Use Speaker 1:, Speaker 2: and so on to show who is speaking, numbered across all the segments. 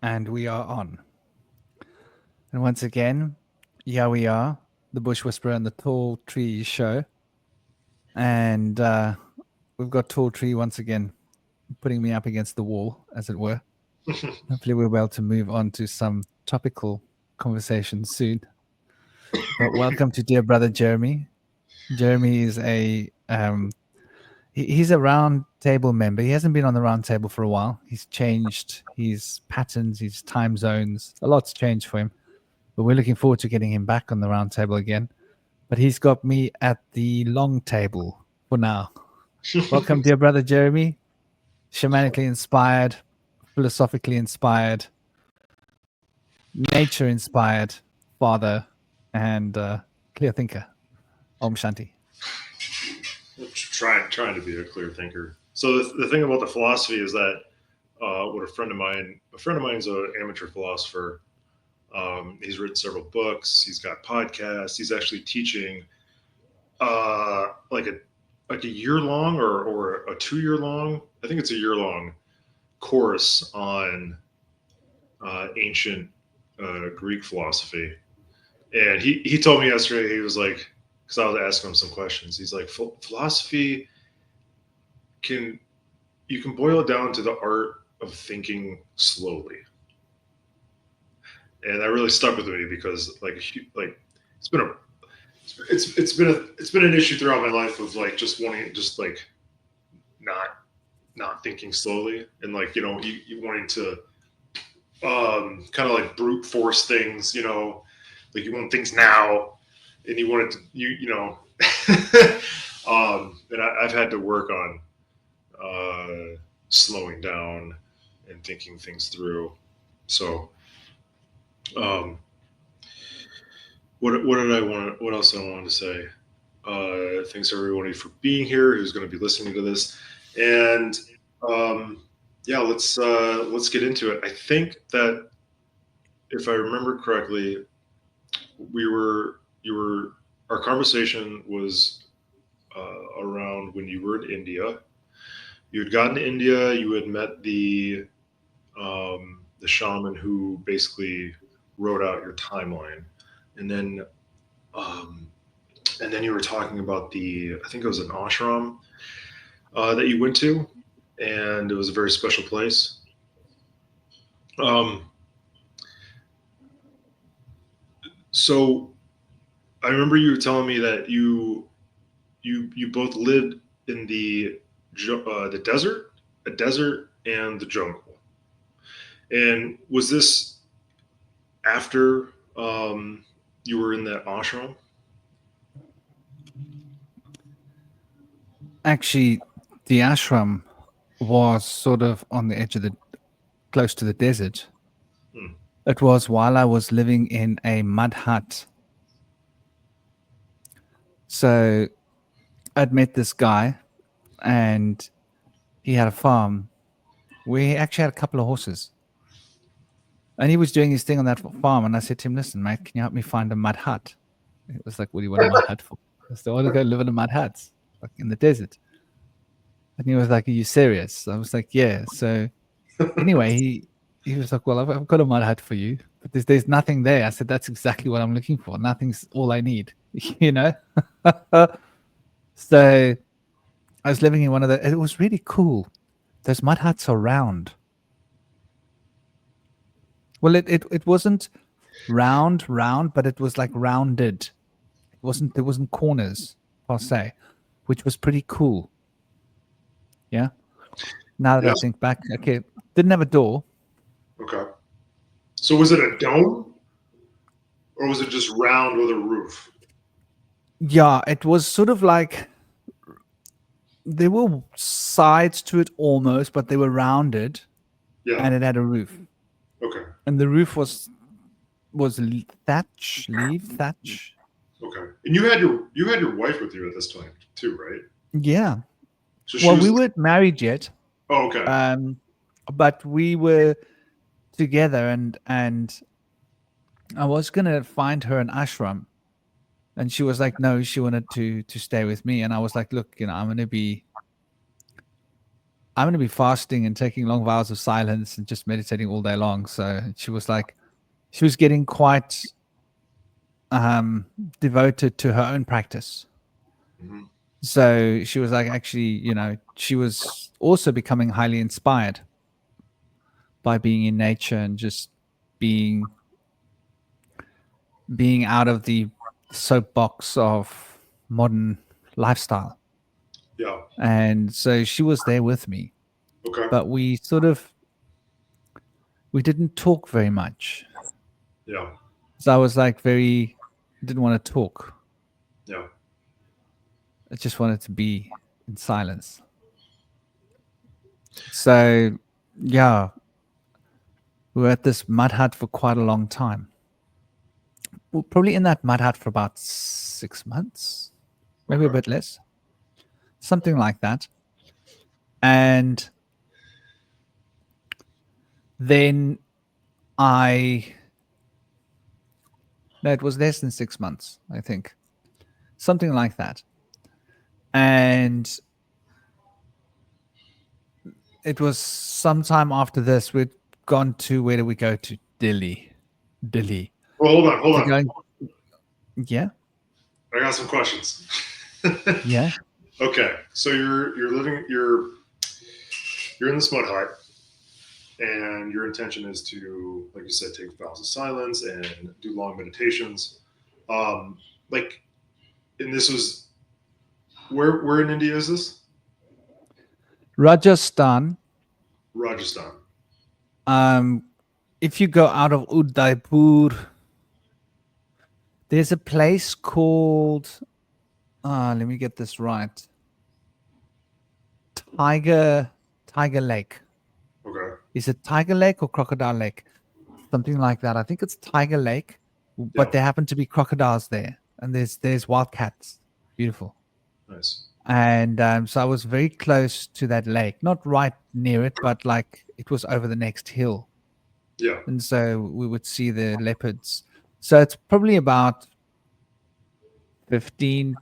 Speaker 1: And we are on. And once again, here we are, the Bush Whisperer and the Tall Tree Show. And we've got Tall Tree once again putting me up against the wall, as it were. Hopefully, we're able to move on to some topical conversation soon. But welcome to dear brother Jeremy. Jeremy is he's a round table member. He hasn't been on the round table for a while. He's changed his patterns, his time zones. A lot's changed for him. But we're looking forward to getting him back on the round table again. But he's got me at the long table for now. Welcome, dear brother Jeremy. Shamanically inspired, philosophically inspired, nature inspired father, and clear thinker. Om Shanti.
Speaker 2: Trying to be a clear thinker. So the thing about the philosophy is that what a friend of mine's an amateur philosopher. He's written several books. He's got podcasts. He's actually teaching like a year long or a 2 year long. I think it's a year long course on ancient Greek philosophy. And he told me yesterday, he was like, because I was asking him some questions. He's like, philosophy you can boil it down to the art of thinking slowly. And that really stuck with me because it's been a it's been an issue throughout my life of like just wanting just like not thinking slowly and like you wanting to kind of like brute force things, like you want things now and you want it to and I've had to work on slowing down and thinking things through. So what did I want? What else I wanted to say? Thanks everybody for being here. Who's going to be listening to this? And yeah, let's get into it. I think that if I remember correctly, our conversation was around when you were in India. You had gotten to India. You had met the shaman who basically wrote out your timeline, and then you were talking about I think it was an ashram that you went to, and it was a very special place. So I remember you telling me that you both lived in the desert, a desert, and the jungle. And was this after you were in that ashram?
Speaker 1: Actually, the ashram was sort of on the edge of close to the desert.
Speaker 2: Hmm.
Speaker 1: It was while I was living in a mud hut. So I'd met this guy and he had a farm. We actually had a couple of horses. And he was doing his thing on that farm. And I said to him, listen, mate, can you help me find a mud hut? It was like, what do you want a mud hut for? I said, I want to go live in a mud hut, like in the desert. And he was like, are you serious? I was like, yeah. So anyway, he was like, well, I've got a mud hut for you, but there's nothing there. I said, that's exactly what I'm looking for. Nothing's all I need, you know? So I was living in one of it was really cool. Those mud huts are round. Well, it wasn't round, but it was like rounded. There wasn't corners per se, which was pretty cool. Yeah. Now that I
Speaker 2: Yes.
Speaker 1: think back, okay, didn't have a door.
Speaker 2: Okay. So was it a dome, or was it just round with a roof?
Speaker 1: Yeah, it was sort of like there were sides to it almost, but they were rounded,
Speaker 2: Yeah.
Speaker 1: and it had a roof.
Speaker 2: Okay.
Speaker 1: And the roof was thatch.
Speaker 2: Okay. And you had your wife with you at this time too, right?
Speaker 1: Yeah.
Speaker 2: So she
Speaker 1: Well, we
Speaker 2: was.
Speaker 1: weren't married yet,
Speaker 2: Oh, okay.
Speaker 1: but we were together, and I was gonna find her an ashram, and she was like, no, she wanted to stay with me, and I was like, look, I'm gonna be I'm going to be fasting and taking long vows of silence and just meditating all day long. So she was like, she was getting quite um, devoted to her own practice.
Speaker 2: Hmm.
Speaker 1: So she was like, actually, she was also becoming highly inspired by being in nature and just being being out of the soapbox of modern lifestyle.
Speaker 2: Yeah.
Speaker 1: And so she was there with me,
Speaker 2: Okay.
Speaker 1: but we didn't talk very much.
Speaker 2: Yeah.
Speaker 1: So I was like didn't want to talk.
Speaker 2: Yeah.
Speaker 1: I just wanted to be in silence. So yeah, we were at this mud hut for quite a long time. Well, probably in that mud hut for about 6 months, maybe a
Speaker 2: Okay.
Speaker 1: bit less, something like that. And then I, no, it was less than 6 months, I think, something like that. And it was sometime after this, we'd gone to, where did we go to? Delhi. Delhi.
Speaker 2: Well, hold on. Hold
Speaker 1: To
Speaker 2: on.
Speaker 1: go, yeah,
Speaker 2: I got some questions.
Speaker 1: yeah.
Speaker 2: Okay. So you're living you're in this mud hut, and your intention is to, like you said, take vows of silence and do long meditations. Like, and this was where in India is this?
Speaker 1: Rajasthan.
Speaker 2: Rajasthan.
Speaker 1: Um, if you go out of Udaipur, there's a place called, let me get this right. Tiger Tiger Lake.
Speaker 2: Okay.
Speaker 1: Is it Tiger Lake or Crocodile Lake? Something like that. I think it's Tiger Lake,
Speaker 2: Yeah.
Speaker 1: but there happen to be crocodiles there, and there's wild cats. Beautiful.
Speaker 2: Nice.
Speaker 1: And so I was very close to that lake, not right near it, but like it was over the next hill,
Speaker 2: Yeah.
Speaker 1: and so we would see the leopards. So it's probably about 15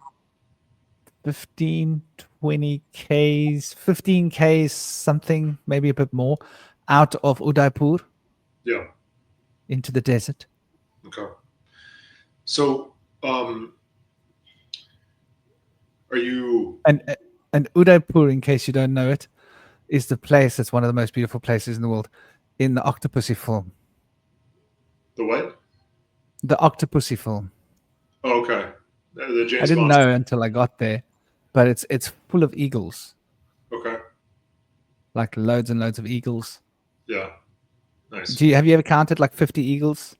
Speaker 1: 15, 20 Ks, 15 Ks, something, maybe a bit more, out of Udaipur
Speaker 2: Yeah.
Speaker 1: into the desert.
Speaker 2: Okay. So, are you
Speaker 1: And Udaipur, in case you don't know it, is the place that's one of the most beautiful places in the world in the Octopussy film.
Speaker 2: the what?
Speaker 1: The Octopussy film.
Speaker 2: Oh, okay. The
Speaker 1: I
Speaker 2: James
Speaker 1: didn't
Speaker 2: Bond.
Speaker 1: know until I got there, but it's full of eagles,
Speaker 2: Okay.
Speaker 1: like loads and loads of eagles.
Speaker 2: Yeah. Nice.
Speaker 1: Have you ever counted like 50 eagles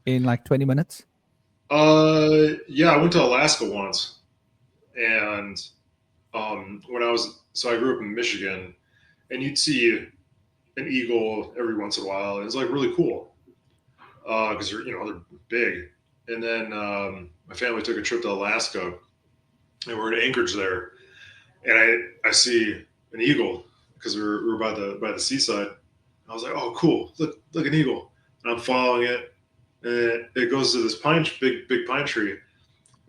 Speaker 1: in like 20 minutes?
Speaker 2: Yeah, I went to Alaska once, and when I was so I grew up in Michigan, and you'd see an eagle every once in a while, and it's like really cool because they're big. And then my family took a trip to Alaska, and we're in Anchorage there, and I see an eagle because we were by the seaside. I was like, oh, cool! Look an eagle. And I'm following it, and it goes to this big pine tree.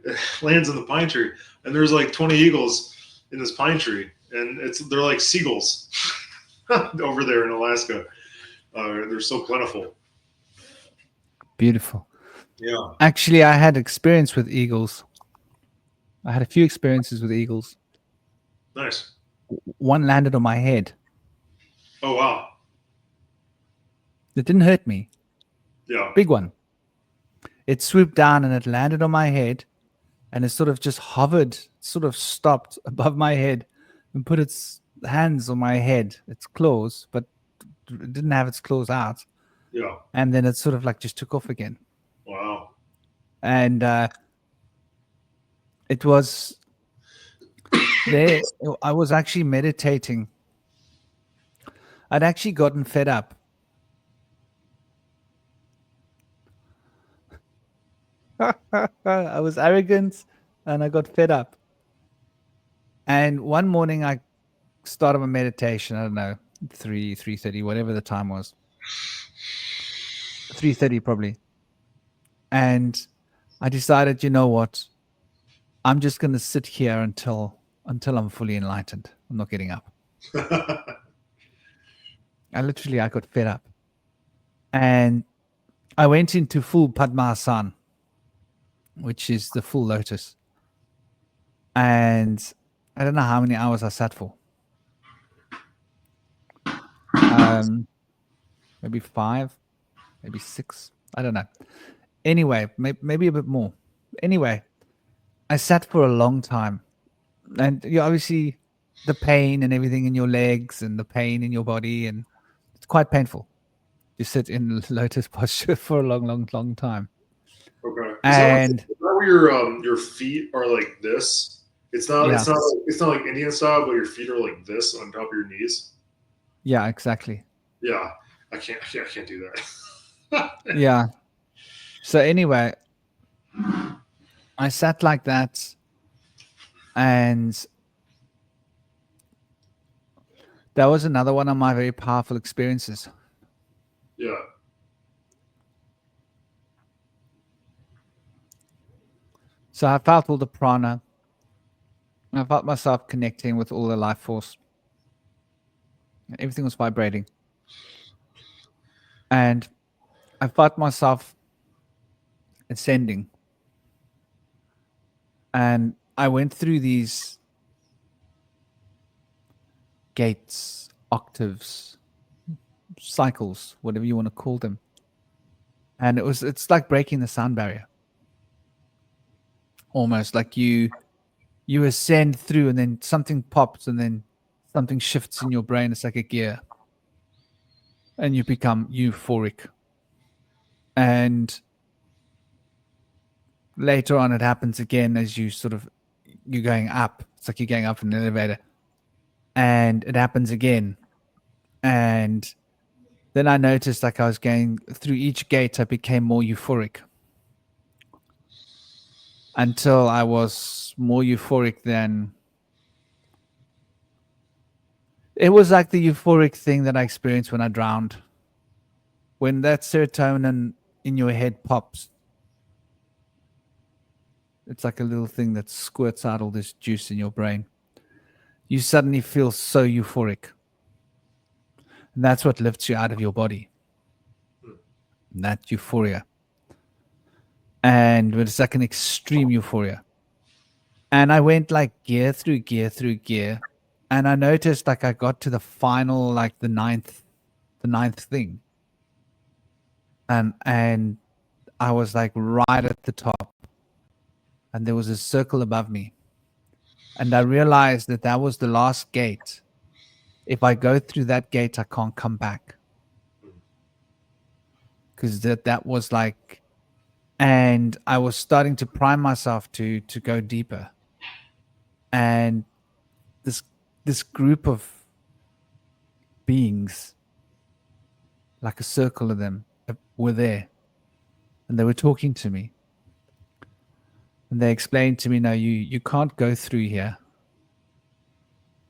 Speaker 2: It lands in the pine tree, and there's like 20 eagles in this pine tree, and they're like seagulls over there in Alaska. They're so plentiful.
Speaker 1: Beautiful.
Speaker 2: Yeah.
Speaker 1: Actually, I had experience with eagles. I had a few experiences with eagles.
Speaker 2: Nice.
Speaker 1: One landed on my head.
Speaker 2: Oh wow.
Speaker 1: It didn't hurt me.
Speaker 2: Yeah.
Speaker 1: Big one. It swooped down and it landed on my head, and it sort of just hovered, sort of stopped above my head and put its hands on my head, its claws, but it didn't have its claws out.
Speaker 2: Yeah.
Speaker 1: And then it sort of like just took off again.
Speaker 2: Wow.
Speaker 1: And it was there. I was actually meditating. I'd actually gotten fed up. I was arrogant and I got fed up. And one morning I started my meditation. I don't know, 3:30, whatever the time was. 3:30 probably. And I decided, you know what? I'm just going to sit here until I'm fully enlightened. I'm not getting up. I got fed up. And I went into full Padmasana, which is the full lotus. And I don't know how many hours I sat for. Maybe 5, maybe 6. I don't know. Anyway, maybe a bit more. Anyway, I sat for a long time. And you obviously, the pain and everything in your legs and the pain in your body, and it's quite painful. You sit in lotus posture for a long time.
Speaker 2: Okay.
Speaker 1: And
Speaker 2: Is that where your feet are like this? It's not
Speaker 1: yeah,
Speaker 2: it's not it's not like Indian style, but your feet are like this on top of your knees.
Speaker 1: yeah, exactly.
Speaker 2: Yeah, I can't do that.
Speaker 1: Yeah. So anyway, I sat like that, and that was another one of my very powerful experiences.
Speaker 2: Yeah.
Speaker 1: So I felt all the prana. I felt myself connecting with all the life force. Everything was vibrating. And I felt myself ascending. And I went through these gates, octaves, cycles, whatever you want to call them. And it's like breaking the sound barrier. Almost like you ascend through and then something pops and then something shifts in your brain. It's like a gear. And you become euphoric. And later on it happens again as you're going up. It's like you're going up in an elevator. And it happens again. And then I noticed like I was going through each gate, I became more euphoric until I was more euphoric than it was like the euphoric thing that I experienced when I drowned. When that serotonin in your head pops, it's like a little thing that squirts out all this juice in your brain. You suddenly feel so euphoric. And that's what lifts you out of your body. That euphoria. And it's like an extreme euphoria. And I went like gear through gear through gear. And I noticed like I got to the final, like the ninth thing. And I was like right at the top. And there was a circle above me. And I realized that that was the last gate. If I go through that gate, I can't come back. Because that was like, and I was starting to prime myself to go deeper. And this this group of beings, like a circle of them, were there, and they were talking to me. And they explained to me, no, you can't go through here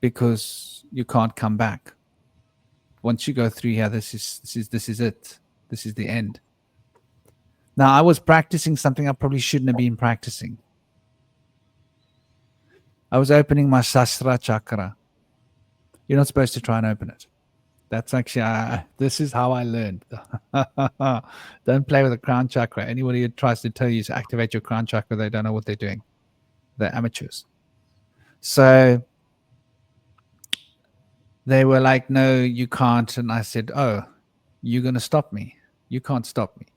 Speaker 1: because you can't come back. Once you go through here, this is it. This is the end. Now I was practicing something I probably shouldn't have been practicing. I was opening my Sastra chakra. You're not supposed to try and open it. That's actually, this is how I learned. Don't play with the crown chakra. Anybody who tries to tell you to activate your crown chakra, they don't know what they're doing. They're amateurs. So they were like, no, you can't. And I said, oh, you're going to stop me. You can't stop me.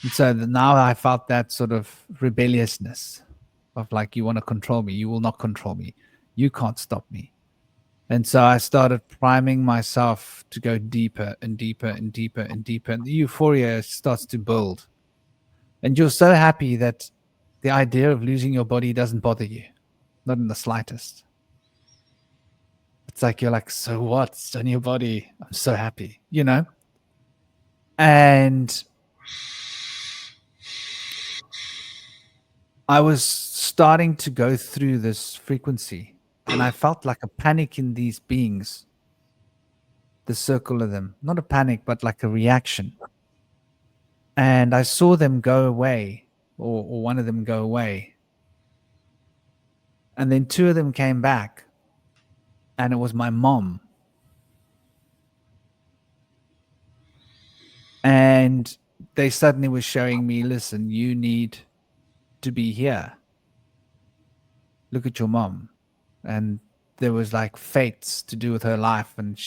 Speaker 1: And so now I felt that sort of rebelliousness of like, you want to control me. You will not control me. You can't stop me. And so I started priming myself to go deeper and deeper and deeper and deeper. And the euphoria starts to build. And you're so happy that the idea of losing your body doesn't bother you, not in the slightest. It's like you're like, so what? It's on your body. I'm so happy, you know? And I was starting to go through this frequency, and I felt like a panic in these beings, the circle of them. Not a panic, but like a reaction. And I saw them go away, or one of them go away. And then two of them came back, and it was my mom. And they suddenly were showing me, listen, you need to be here. Look at your mom. And there was like fates to do with her life, and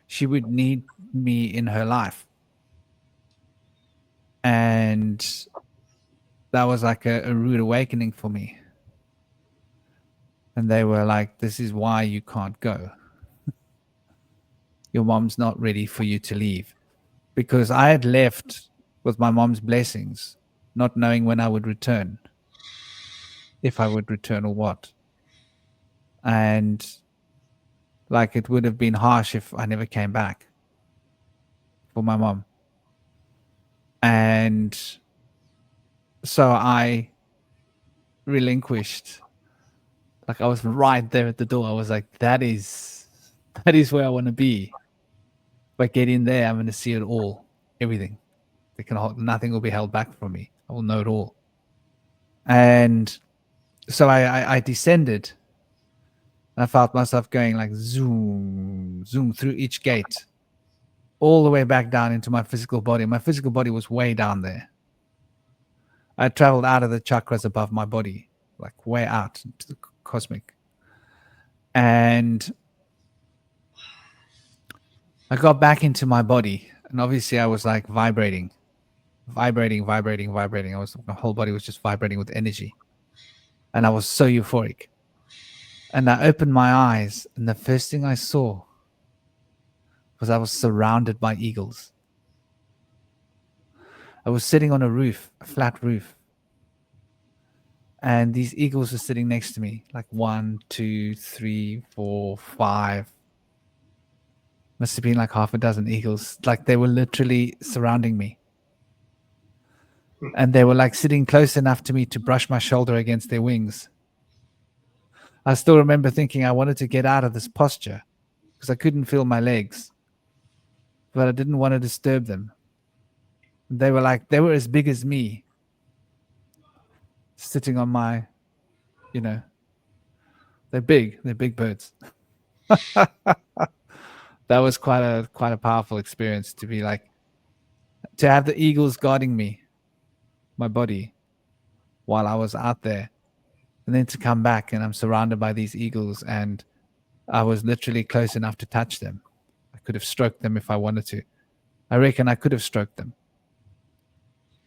Speaker 1: she would need me in her life. And that was like a rude awakening for me. And they were like, this is why you can't go. Your mom's not ready for you to leave. Because I had left with my mom's blessings, not knowing when I would return, if I would return or what. And like it would have been harsh if I never came back for my mom. And so I relinquished. Like I was right there at the door. I was like, that is where I want to be. If I get in there, I'm going to see it all, everything. Nothing will be held back from me. I will know it all. And so I descended. And I felt myself going like zoom, zoom through each gate, all the way back down into my physical body. My physical body was way down there. I traveled out of the chakras above my body, like way out into the cosmic. And I got back into my body. And obviously I was like vibrating. My whole body was just vibrating with energy. And I was so euphoric. And I opened my eyes, and the first thing I saw was I was surrounded by eagles. I was sitting on a roof, a flat roof. And these eagles were sitting next to me, like 1, 2, 3, 4, 5. Must have been like half a dozen eagles. Like they were literally surrounding me. And they were like sitting close enough to me to brush my shoulder against their wings. I still remember thinking I wanted to get out of this posture because I couldn't feel my legs, but I didn't want to disturb them. They were as big as me, sitting on my, they're big birds. That was quite a powerful experience to be like, to have the eagles guarding me, my body, while I was out there, and then to come back and I'm surrounded by these eagles, and I was literally close enough to touch them. I could have stroked them if I wanted to. I reckon I could have stroked them.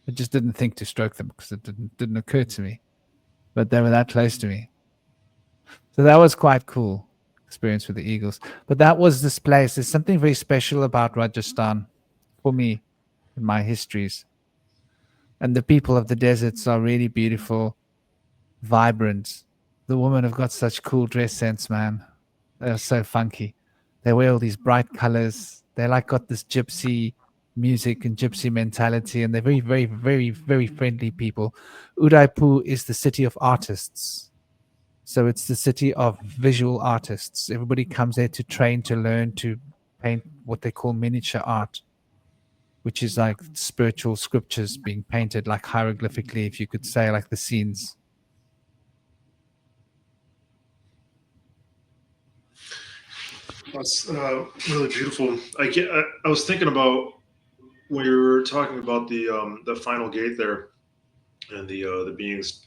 Speaker 1: I just didn't think to stroke them because it didn't occur to me. But they were that close to me. So that was quite cool experience with the eagles. But that was this place. There's something very special about Rajasthan for me in my histories. And the people of the deserts are really beautiful, vibrant. The women have got such cool dress sense, man. They're so funky. They wear all these bright colors. They like got this gypsy music and gypsy mentality, and they're very, very, very, very friendly people. Udaipur is the city of artists. So it's the city of visual artists. Everybody comes there to train, to learn, to paint what they call miniature art, which is like spiritual scriptures being painted like hieroglyphically, if you could say, like the scenes.
Speaker 2: That's really beautiful. I was thinking about when you were talking about the final gate there, and the beings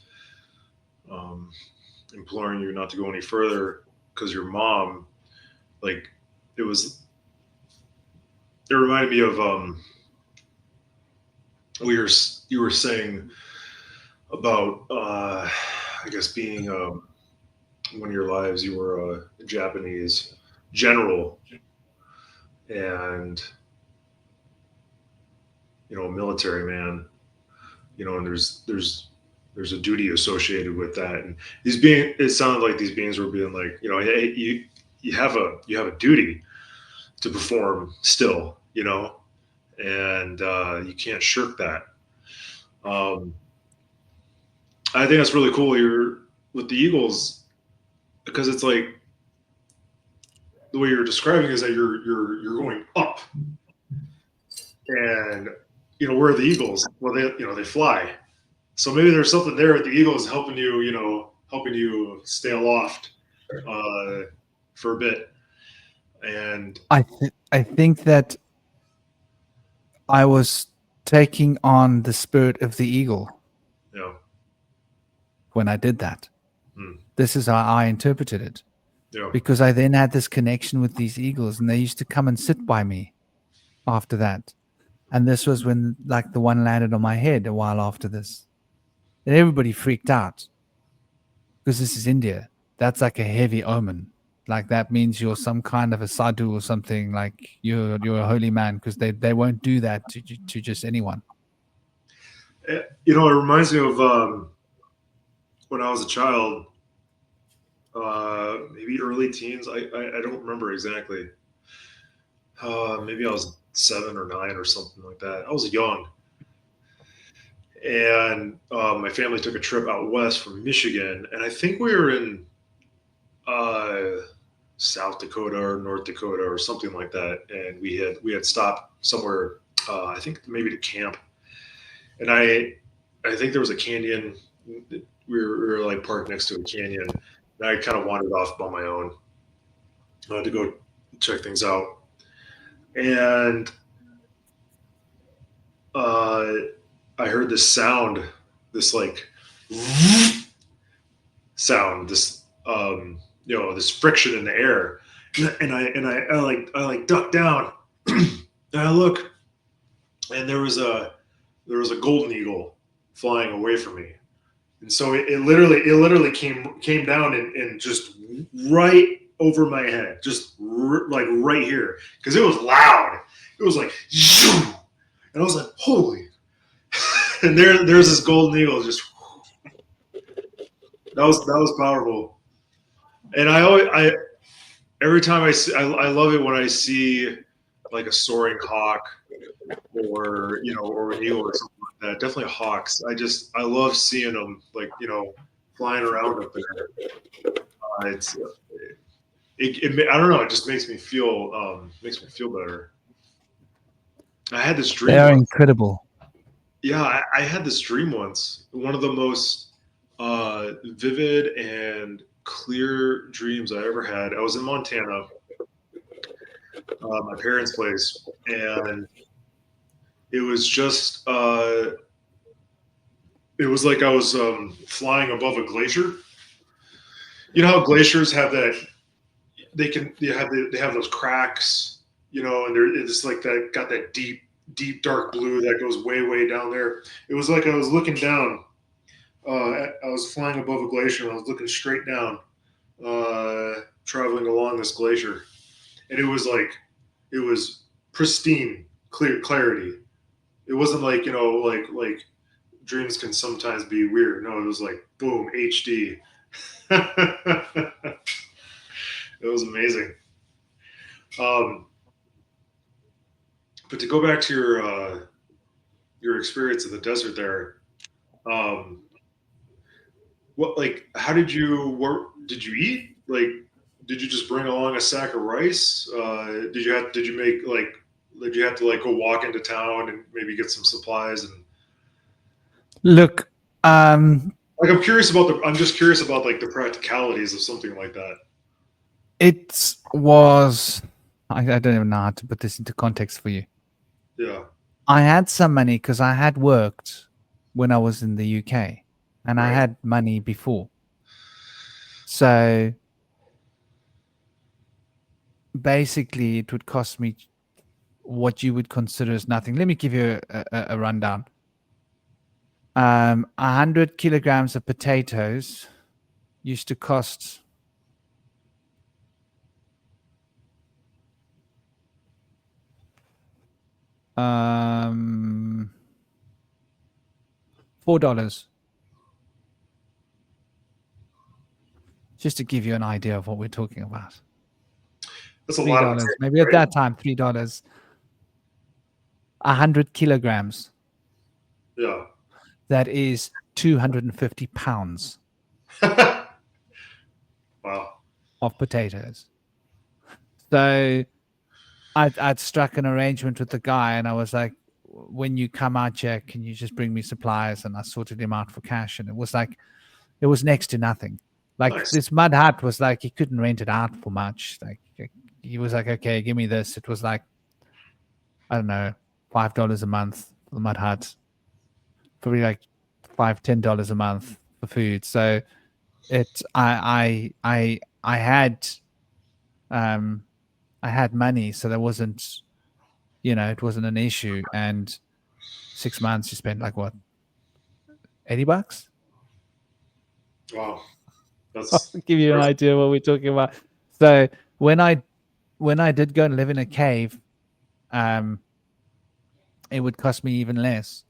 Speaker 2: um, imploring you not to go any further because your mom, like, it was. It reminded me of you were saying about I guess being one of your lives you were a Japanese general and a military man, and there's a duty associated with that. And it sounded like these beings were being like, hey, you have a duty to perform still, and you can't shirk that. Um, I think that's really cool. You're with the Eagles because it's like the way you're describing is that you're going up, and where are the Eagles? Well, they fly. So maybe there's something there at the Eagles helping you, helping you stay aloft uh, for a bit. And
Speaker 1: I think that I was taking on the spirit of the eagle
Speaker 2: Yeah.
Speaker 1: when I did that.
Speaker 2: Hmm.
Speaker 1: This is how I interpreted it.
Speaker 2: Yeah.
Speaker 1: Because I then had this connection with these eagles, and they used to come and sit by me after that. And this was when, like, the one landed on my head a while after this. And everybody freaked out because this is India. That's like a heavy omen. Like, that means you're some kind of a sadhu or something. Like, you're a holy man, because they won't do that to just anyone.
Speaker 2: It reminds me of when I was a child, maybe early teens. I don't remember exactly. Maybe I was 7 or 9 or something like that. I was young, and my family took a trip out west from Michigan, and I think we were in uh, South Dakota or North Dakota or something like that, and we had stopped somewhere. I think maybe to camp, and I think there was a canyon. We were like parked next to a canyon, and I kind of wandered off on my own to go check things out, and uh, I heard this sound, this like sound, this friction in the air, and I duck down, and I look, and there was a golden eagle flying away from me, and so it literally came down and just right over my head, just like right here, because it was loud. It was like, and I was like, holy, and there's this golden eagle just that was powerful. And I every time I love it when I see like a soaring hawk or an eagle or something like that. Definitely hawks. I love seeing them like flying around up there. I don't know. It just makes me feel better. I had this
Speaker 1: They
Speaker 2: dream
Speaker 1: are
Speaker 2: once.
Speaker 1: incredible.
Speaker 2: Yeah, I had this dream once. One of the most vivid and clear dreams I ever had. I was in Montana, my parents' place, and it was just it was like I was flying above a glacier. You know how glaciers have that they have those cracks, and it's like that got that deep dark blue that goes way down there. It was like I was looking down. I was flying above a glacier and I was looking straight down, traveling along this glacier, and it was pristine, clear clarity. It wasn't like like dreams can sometimes be weird. No, it was like boom HD. It was amazing. Um, but to go back to your experience in the desert there, um, how did you work? Did you eat? Like, did you just bring along a sack of rice? Did you make did you have to like go walk into town and maybe get some supplies? And
Speaker 1: Look,
Speaker 2: like, I'm just curious about like the practicalities of something like that.
Speaker 1: it was. I don't even know how to put this into context for you.
Speaker 2: Yeah.
Speaker 1: I had some money because I had worked when I was in the UK, and I
Speaker 2: Right.
Speaker 1: had money before. So basically, it would cost me what you would consider as nothing. Let me give you a rundown. 100 kilograms of potatoes used to cost $4. Just to give you an idea of what we're talking about.
Speaker 2: That's a lot of
Speaker 1: $3.
Speaker 2: potatoes,
Speaker 1: Maybe at
Speaker 2: right?
Speaker 1: that time, $3. 100 kilograms.
Speaker 2: Yeah.
Speaker 1: That is 250 pounds
Speaker 2: Wow.
Speaker 1: of potatoes. So I'd struck an arrangement with the guy, and I was like, when you come out here, can you just bring me supplies? And I sorted him out for cash. And it was next to nothing. Like,
Speaker 2: Nice.
Speaker 1: this mud hut was like, he couldn't rent it out for much. Like, he was like, okay, give me this. It was like, I don't know, $5 a month for the mud hut, probably like $5-10 a month for food. So I um I had money, so there wasn't, it wasn't an issue. And 6 months, you spent like what, $80?
Speaker 2: Wow.
Speaker 1: I'll
Speaker 2: That's
Speaker 1: give you an idea what we're talking about. So when I did go and live in a cave, um, it would cost me even less.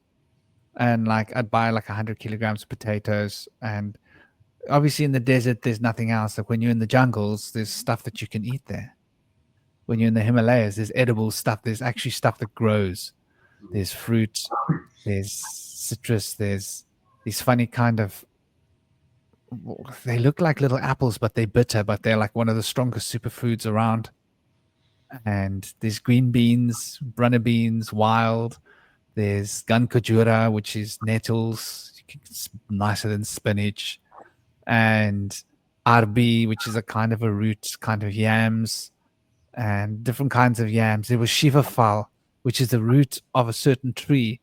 Speaker 1: And like I'd buy like 100 kilograms of potatoes. And obviously in the desert there's nothing else. Like when you're in the jungles, there's stuff that you can eat there. When you're in the Himalayas, there's edible stuff. There's actually stuff that grows. There's fruit, there's citrus, there's these funny kind of, they look like little apples, but they're bitter, but they're like one of the strongest superfoods around. And there's green beans, runner beans, wild. There's gankajura, which is nettles. It's nicer than spinach. And arbi, which is a kind of a root, kind of yams, and different kinds of yams. There was shiva fal, which is the root of a certain tree,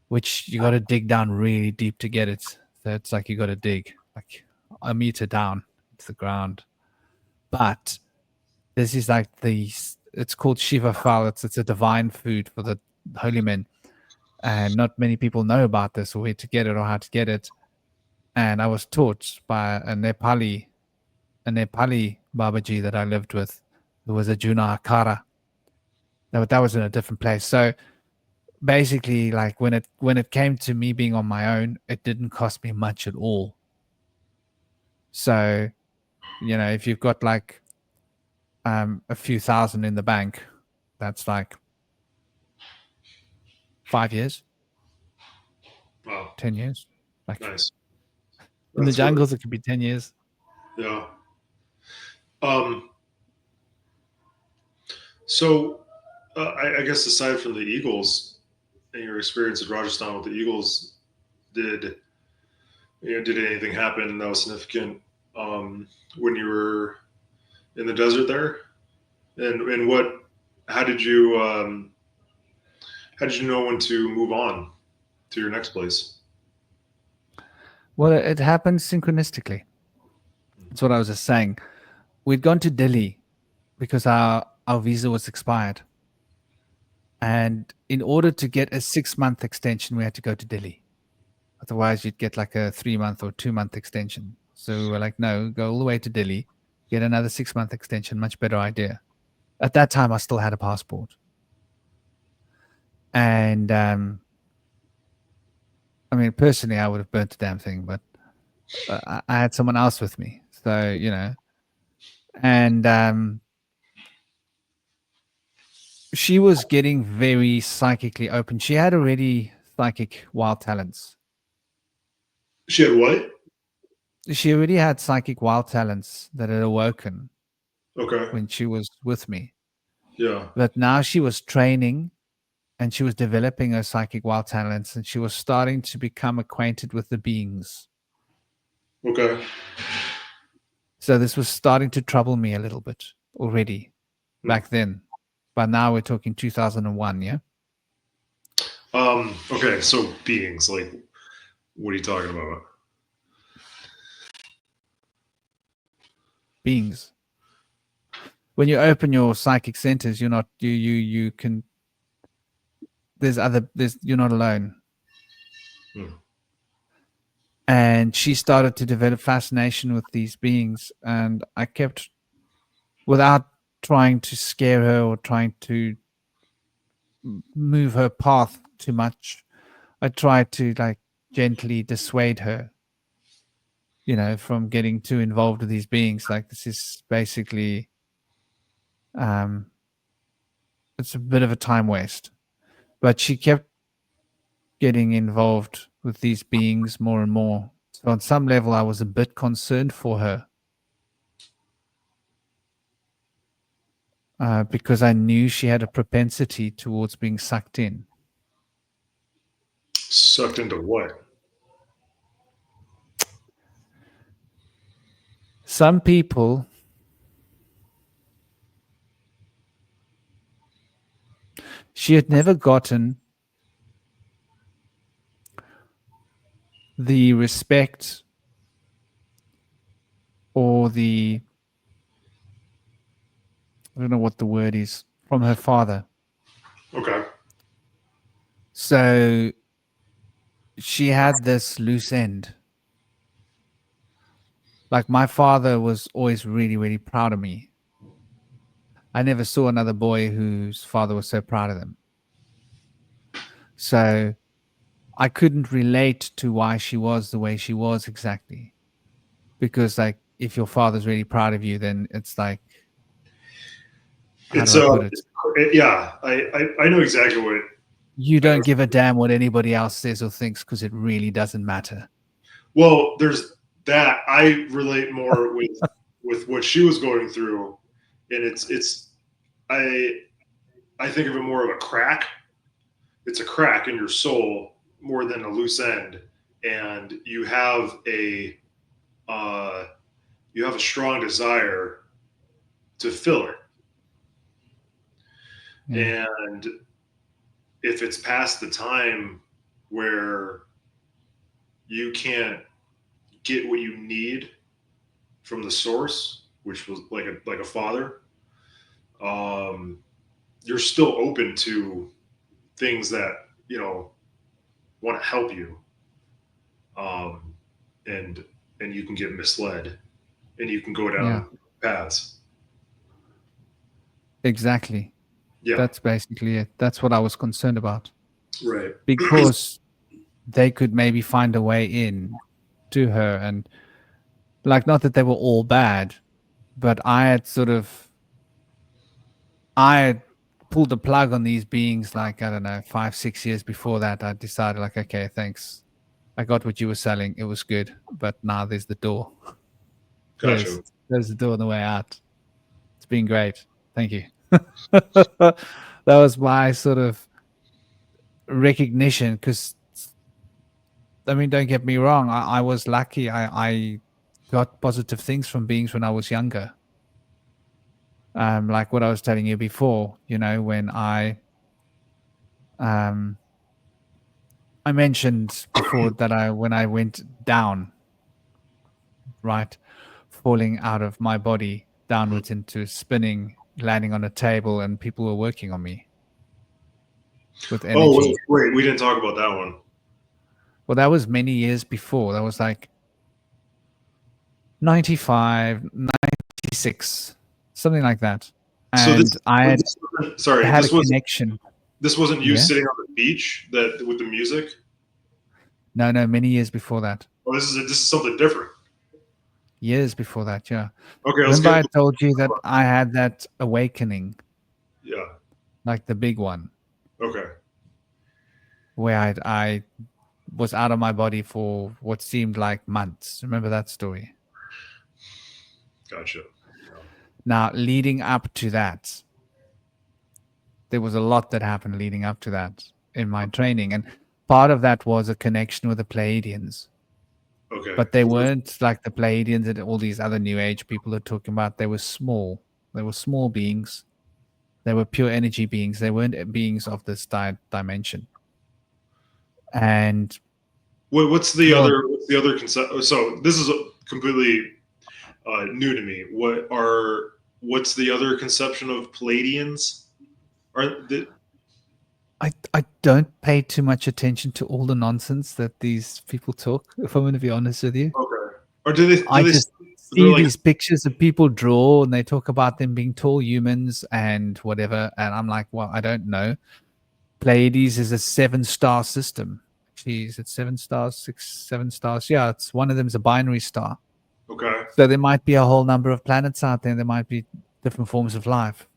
Speaker 1: which you got to dig down really deep to get it. So it's like you got to dig like a meter down into the ground. But this is like it's called Shiva fal. It's a divine food for the holy men. And not many people know about this or where to get it or how to get it. And I was taught by a Nepali Babaji that I lived with, who was a Juna Akara. That was in a different place. So basically, like when it came to me being on my own, it didn't cost me much at all. So, if you've got like a few thousand in the bank, that's like 5 years,
Speaker 2: wow.
Speaker 1: 10 years. Like
Speaker 2: Nice.
Speaker 1: in the
Speaker 2: That's really,
Speaker 1: jungles, it could be 10 years.
Speaker 2: yeah. Um, so I guess aside from the Eagles and your experience at Rajasthan with the Eagles, did did anything happen that was significant when you were in the desert there? And what? How did you how did you know when to move on to your next place?
Speaker 1: Well, it happened synchronistically. That's what I was just saying. We'd gone to Delhi because our visa was expired. And in order to get a 6-month extension, we had to go to Delhi. Otherwise, you'd get like a 3-month or 2-month extension. So we were like, no, go all the way to Delhi, get another 6-month extension, much better idea. At that time, I still had a passport. And I mean, personally, I would have burnt the damn thing, but I had someone else with me. So, and she was getting very psychically open. She had already psychic wild talents.
Speaker 2: She had what?
Speaker 1: She already had psychic wild talents that had awoken
Speaker 2: Okay.
Speaker 1: when she was with me.
Speaker 2: Yeah.
Speaker 1: But now she was training and she was developing her psychic wild talents and she was starting to become acquainted with the beings.
Speaker 2: Okay.
Speaker 1: So this was starting to trouble me a little bit already back then. But now we're talking 2001, yeah?
Speaker 2: Okay. So beings, like, what are you talking about?
Speaker 1: Beings. When you open your psychic centers, you're not you can you're not alone. And she started to develop fascination with these beings, and I kept, without trying to scare her or trying to move her path too much, I tried to like gently dissuade her, from getting too involved with these beings. Like this is basically it's a bit of a time waste. But she kept getting involved with these beings more and more. So on some level I was a bit concerned for her. Because I knew she had a propensity towards being sucked in.
Speaker 2: Sucked into what?
Speaker 1: Some people She had never gotten the respect or the, I don't know what the word is, from her father.
Speaker 2: Okay.
Speaker 1: So she had this loose end. Like my father was always really, really proud of me. I never saw another boy whose father was so proud of them. So I couldn't relate to why she was the way she was exactly. Because like if your father's really proud of you, then it's like, how
Speaker 2: It's
Speaker 1: do I put it?
Speaker 2: yeah, I know exactly what
Speaker 1: You
Speaker 2: I know.
Speaker 1: don't give a damn what anybody else says or thinks because it really doesn't matter.
Speaker 2: Well, there's that. I relate more with what she was going through, and it's I I think of it more of a crack. It's a crack in your soul more than a loose end, and uh, you have a strong desire to fill it.
Speaker 1: Yeah.
Speaker 2: And if it's past the time where you can't get what you need from the source, which was like a father, um, you're still open to things that you know want to help you, um, and and you can get misled, and you can go
Speaker 1: Yeah.
Speaker 2: down paths.
Speaker 1: Exactly.
Speaker 2: Yeah,
Speaker 1: That's basically it. That's what I was concerned about.
Speaker 2: right.
Speaker 1: Because they could maybe find a way in to her, and like not that they were all bad, but I had pulled the plug on these beings like, I don't know, 5, 6 years before that. I decided like, okay, thanks. I got what you were selling. It was good. But now there's the door.
Speaker 2: Gotcha.
Speaker 1: There's the door on the way out. It's been great. Thank you. That was my sort of recognition because I mean, don't get me wrong. I was lucky. I got positive things from beings when I was younger. Like what I was telling you before, when um, I mentioned before that when I went down, right, falling out of my body downwards into spinning, landing on a table, and people were working on me with
Speaker 2: Oh wait,
Speaker 1: energy.
Speaker 2: wait, we didn't talk about that one.
Speaker 1: Well, that was many years before. That was like 95, 96, something like that.
Speaker 2: So
Speaker 1: And I had
Speaker 2: sorry,
Speaker 1: had a connection.
Speaker 2: this wasn't you
Speaker 1: Yeah.
Speaker 2: sitting on the beach that with the music.
Speaker 1: No, no, many years before that.
Speaker 2: Oh, this is something different.
Speaker 1: Years before that, yeah.
Speaker 2: Okay, let's
Speaker 1: Remember
Speaker 2: get.
Speaker 1: I told you that I had that awakening,
Speaker 2: Yeah.
Speaker 1: like the big one,
Speaker 2: Okay.
Speaker 1: where I was out of my body for what seemed like months. Remember that story?
Speaker 2: Gotcha.
Speaker 1: Now, leading up to that, there was a lot that happened leading up to that in my training. And part of that was a connection with the Pleiadians.
Speaker 2: Okay.
Speaker 1: But they weren't like the Pleiadians and all these other new age people are talking about. They were small. They were small beings. They were pure energy beings. They weren't beings of this dimension. And
Speaker 2: What's the
Speaker 1: well,
Speaker 2: other? What's the other concept? So this is completely new to me. What's the other conception of Palladians? Are the,
Speaker 1: I don't pay too much attention to all the nonsense that these people talk, if I'm going to be honest with you.
Speaker 2: okay? Or do they?
Speaker 1: I
Speaker 2: Do they?
Speaker 1: just
Speaker 2: They're
Speaker 1: see
Speaker 2: like
Speaker 1: these pictures that people draw and they talk about them being tall humans and whatever. And I'm like, well, I don't know. Pleiades is a 7-star system. Actually, is it 7 stars, 7 stars? Yeah, it's one of them is a binary star.
Speaker 2: okay.
Speaker 1: So there might be a whole number of planets out there. There might be different forms of life.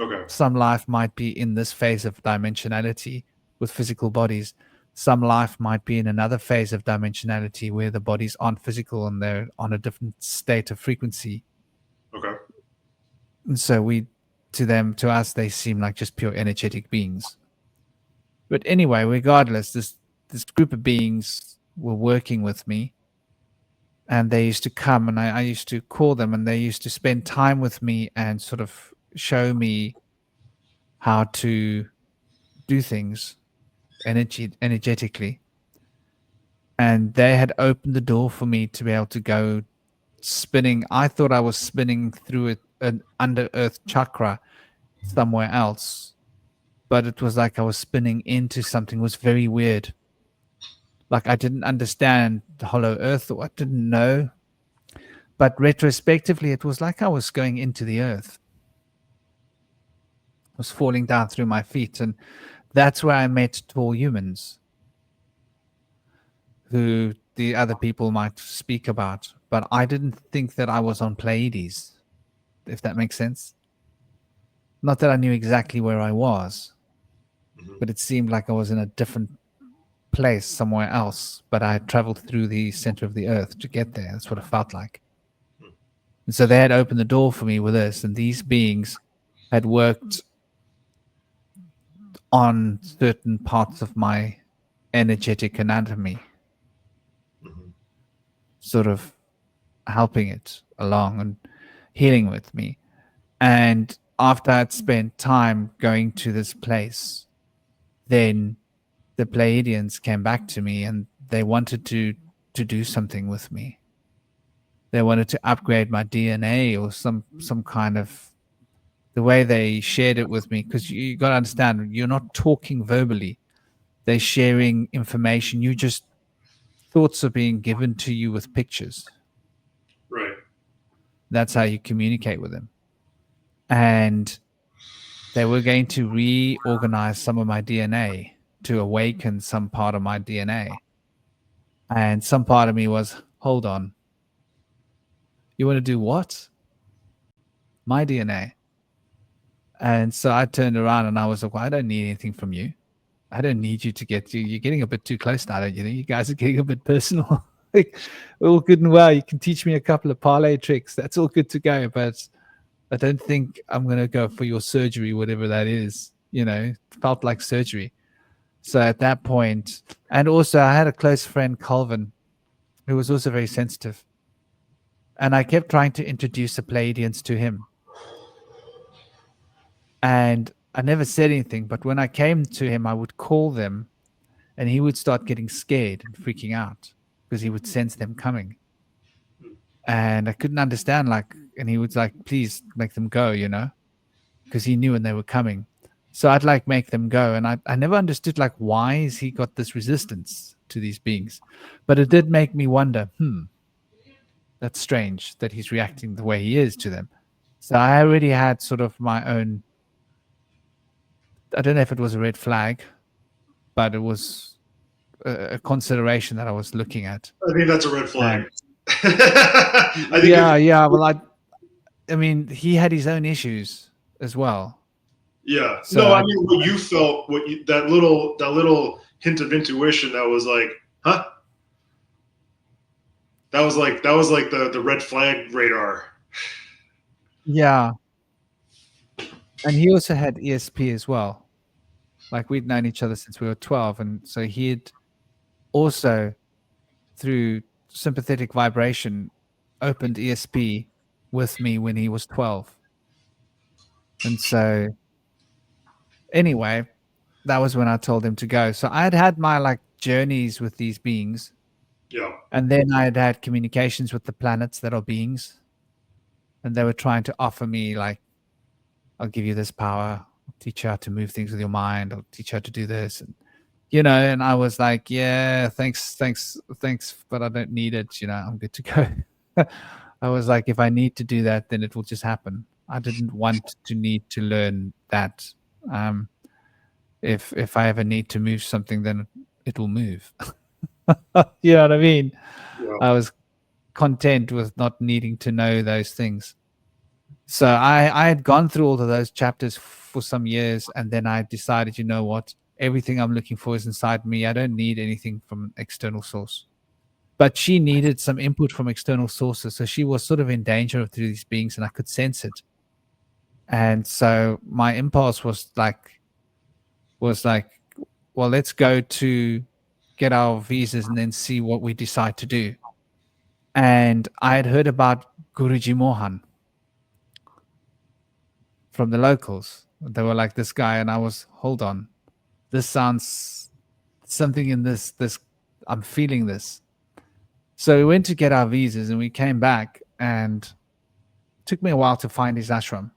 Speaker 2: Okay.
Speaker 1: Some life might be in this phase of dimensionality with physical bodies. Some life might be in another phase of dimensionality where the bodies aren't physical and they're on a different state of frequency.
Speaker 2: Okay.
Speaker 1: And so to us, they seem like just pure energetic beings. But anyway, regardless, this group of beings were working with me, and they used to come, and I used to call them, and they used to spend time with me and sort of show me how to do things energetically, and they had opened the door for me to be able to go spinning. I thought I was spinning through an under earth chakra somewhere else, but it was like I was spinning into something. It was very weird. Like I didn't understand the hollow earth, or I didn't know. But retrospectively, it was like I was going into the earth. I was falling down through my feet. And that's where I met tall humans who the other people might speak about. But I didn't think that I was on Pleiades, if that makes sense. Not that I knew exactly where I was, but it seemed like I was in a different place somewhere else. But I had traveled through the center of the earth to get there. That's what it felt like. And so they had opened the door for me with this, and these beings had worked on certain parts of my energetic anatomy, sort of helping it along and healing with me. And after I'd spent time going to this place, then the Pleiadians came back to me and they wanted to do something with me. They wanted to upgrade my DNA or some kind of the way they shared it with me, because you got to understand, you're not talking verbally. They're sharing information. You just thoughts are being given to you with pictures.
Speaker 2: Right.
Speaker 1: That's how you communicate with them. And they were going to reorganize some of my DNA to awaken some part of my DNA. And some part of me was, hold on. You want to do what? My DNA. And so I turned around and I was like, well, I don't need anything from you. I don't need you to get you. You're getting a bit too close now, don't you think? You guys are getting a bit personal. Like, all good and well. You can teach me a couple of parlay tricks. That's all good to go. But I don't think I'm going to go for your surgery, whatever that is. You know, felt like surgery. So at that point, and also I had a close friend, Calvin, who was also very sensitive. And I kept trying to introduce the Pleiadians to him. And I never said anything, but when I came to him, I would call them and he would start getting scared and freaking out because he would sense them coming. And I couldn't understand, like, and he would like, please make them go, you know, because he knew when they were coming. So I'd like make them go. And I never understood, like, why is he got this resistance to these beings? But it did make me wonder, that's strange that he's reacting the way he is to them. So I already had sort of my own, I don't know if it was a red flag, but it was a consideration that I was looking at.
Speaker 2: I think that's a red flag. I think
Speaker 1: yeah. Well, I mean, he had his own issues as well.
Speaker 2: Yeah.
Speaker 1: So
Speaker 2: no, I mean, what you felt, that little hint of intuition that was like, huh? That was like the red flag radar.
Speaker 1: Yeah. And he also had ESP as well. Like, we'd known each other since we were 12. And so he had also, through sympathetic vibration, opened ESP with me when he was 12. And so anyway, that was when I told him to go. So I had my like journeys with these beings.
Speaker 2: Yeah.
Speaker 1: And then I had communications with the planets that are beings. And they were trying to offer me, like, I'll give you this power. I'll teach you how to move things with your mind. I'll teach you how to do this. And, you know, and I was like, yeah, thanks. But I don't need it. You know, I'm good to go. I was like, if I need to do that, then it will just happen. I didn't want to need to learn that. If I ever need to move something, then it will move. You know what I mean?
Speaker 2: Yeah.
Speaker 1: I was content with not needing to know those things. So I had gone through all of those chapters for some years, and then I decided, you know what? Everything I'm looking for is inside me. I don't need anything from an external source. But she needed some input from external sources. So she was sort of in danger of these beings, and I could sense it. And so my impulse was like, well, let's go to get our visas and then see what we decide to do. And I had heard about Guruji Mohan from the locals. They were like, this guy, and I was, hold on. this sounds something in this. I'm feeling this. So we went to get our visas, and we came back, and it took me a while to find his ashram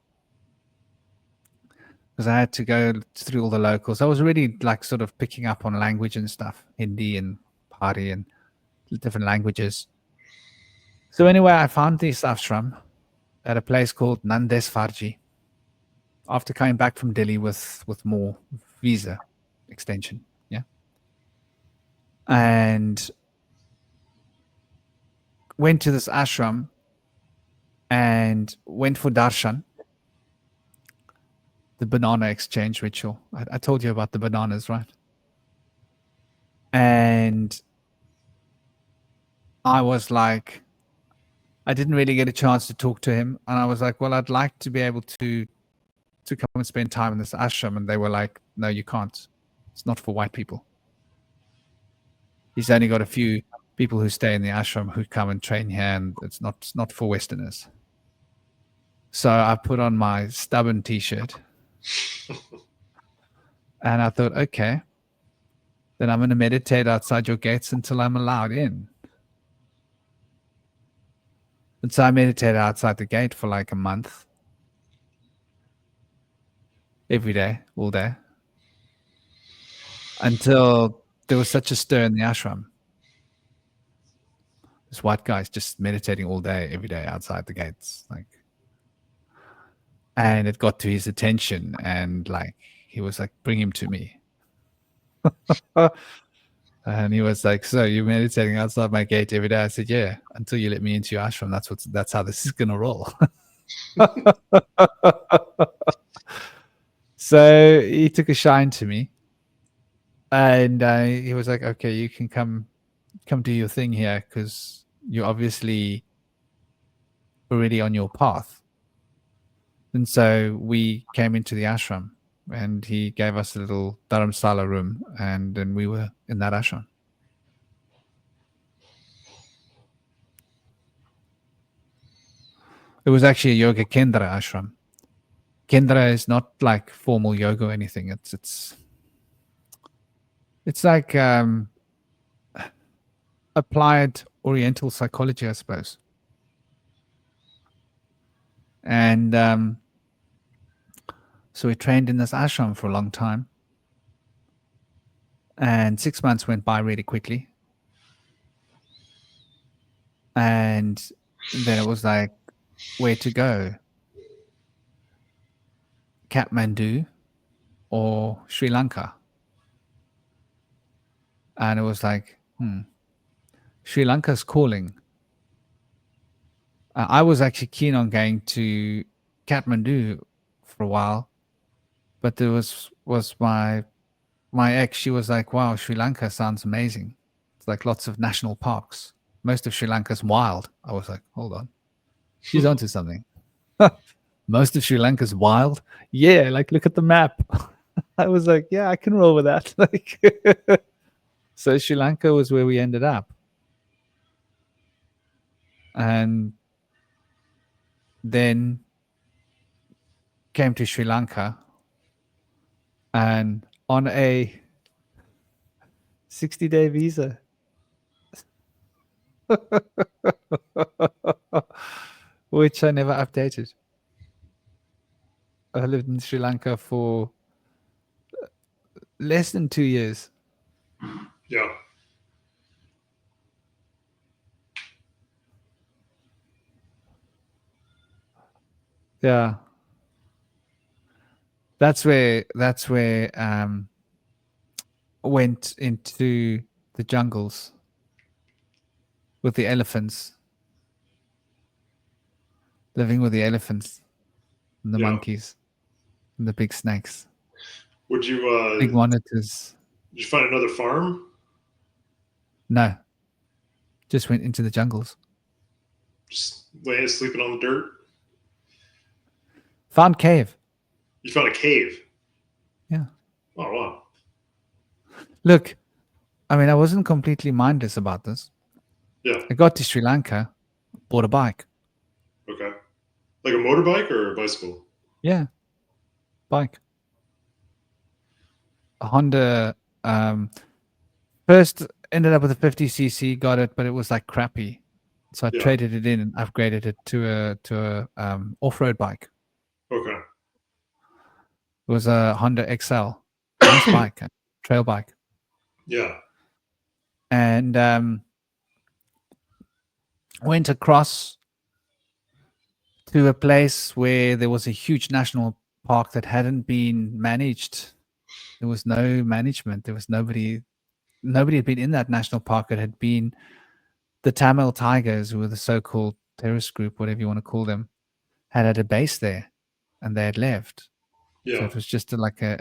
Speaker 1: because I had to go through all the locals. I was already like sort of picking up on language and stuff, Hindi and Pari and different languages. So anyway, I found this ashram at a place called Nandes Farji after coming back from Delhi with more visa extension. Yeah. And went to this ashram and went for darshan, the banana exchange ritual. I told you about the bananas, right? And I was like, I didn't really get a chance to talk to him. And I was like, well, I'd like to be able to come and spend time in this ashram. And they were like, no, you can't. It's not for white people. He's only got a few people who stay in the ashram who come and train here, and it's not for Westerners. So I put on my stubborn T-shirt, and I thought, okay, then I'm going to meditate outside your gates until I'm allowed in. And so I meditated outside the gate for like a month, every day, all day, until there was such a stir in the ashram. This white guy's just meditating all day, every day outside the gates, like. And it got to his attention, and like he was like, bring him to me. And he was like, so you're meditating outside my gate every day? I said, yeah, until you let me into your ashram. That's how this is gonna roll. So he took a shine to me, and he was like, okay, you can come do your thing here, because you're obviously already on your path. And so we came into the ashram, and he gave us a little dharamsala room, and then we were in that ashram. It was actually a yoga kendra ashram. Kendra is not like formal yoga or anything. It's like applied Oriental psychology, I suppose. And so we trained in this ashram for a long time. And 6 months went by really quickly. And then it was like, where to go? Kathmandu or Sri Lanka? And it was like, Sri Lanka's calling. I was actually keen on going to Kathmandu for a while, but there was my ex. She was like, wow, Sri Lanka sounds amazing. It's like lots of national parks. Most of Sri Lanka's wild. I was like, hold on. She's onto something. Most of Sri Lanka's wild? Yeah, like look at the map. I was like, yeah, I can roll with that. Like, so Sri Lanka was where we ended up. And then came to Sri Lanka, and on a 60-day visa. Which I never updated. I lived in Sri Lanka for less than 2 years.
Speaker 2: Yeah.
Speaker 1: Yeah. That's where went into the jungles with the elephants, living with the elephants and the monkeys and the big snakes.
Speaker 2: Would you
Speaker 1: big monitors?
Speaker 2: Did you find another farm?
Speaker 1: No. Just went into the jungles.
Speaker 2: Just laying sleeping on the dirt?
Speaker 1: Found cave.
Speaker 2: You found a cave?
Speaker 1: Yeah.
Speaker 2: Oh, wow.
Speaker 1: Look, I mean, I wasn't completely mindless about this.
Speaker 2: Yeah.
Speaker 1: I got to Sri Lanka, bought a bike.
Speaker 2: Okay. Like a motorbike or a bicycle?
Speaker 1: Yeah. Bike. a Honda. First ended up with a 50cc, got it, but it was like crappy, so I
Speaker 2: Yeah.
Speaker 1: traded it in and upgraded it to a off-road bike.
Speaker 2: Okay.
Speaker 1: It was a Honda XL, nice bike, trail bike,
Speaker 2: Yeah.
Speaker 1: and went across to a place where there was a huge national park that hadn't been managed. There was no management. There was nobody. Nobody had been in that national park. It had been the Tamil Tigers, who were the so-called terrorist group, whatever you want to call them, had a base there, and they had left. So
Speaker 2: Yeah.
Speaker 1: it was just like a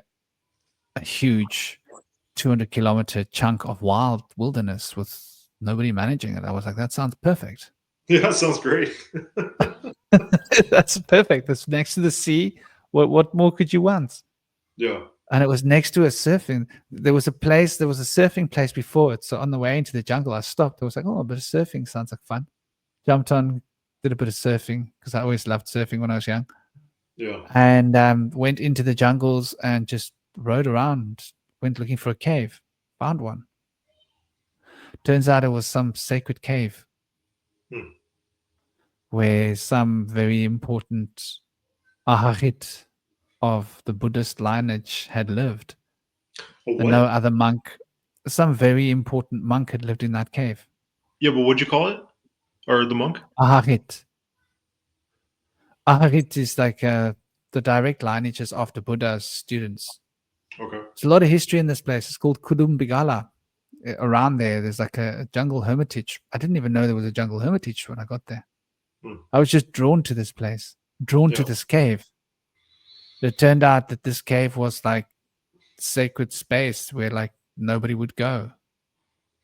Speaker 1: huge 200-kilometer chunk of wild wilderness with nobody managing it. I was like, that sounds perfect.
Speaker 2: Yeah. Sounds great.
Speaker 1: That's perfect. That's next to the sea. What more could you want?
Speaker 2: Yeah.
Speaker 1: And it was next to a surfing. There was a surfing place before it. So on the way into the jungle, I stopped. I was like, oh, a bit of surfing sounds like fun. Jumped on, did a bit of surfing because I always loved surfing when I was young.
Speaker 2: Yeah.
Speaker 1: And went into the jungles and just rode around, went looking for a cave, found one. Turns out it was some sacred cave
Speaker 2: Hmm.
Speaker 1: where some very important ahahit of the Buddhist lineage had lived.
Speaker 2: A
Speaker 1: And no
Speaker 2: what?
Speaker 1: other monk, some very important monk had lived in that cave.
Speaker 2: Yeah, but what'd you call it? Or the monk?
Speaker 1: Ahahit. Ahahit is like the direct lineages of the Buddha's students.
Speaker 2: Okay.
Speaker 1: There's a lot of history in this place. It's called Kudumbigala. Around there's like a jungle hermitage. I didn't even know there was a jungle hermitage when I got there.
Speaker 2: Hmm.
Speaker 1: I was just drawn to this place, drawn to
Speaker 2: Yeah.
Speaker 1: this cave. It turned out that this cave was like sacred space where like nobody would go.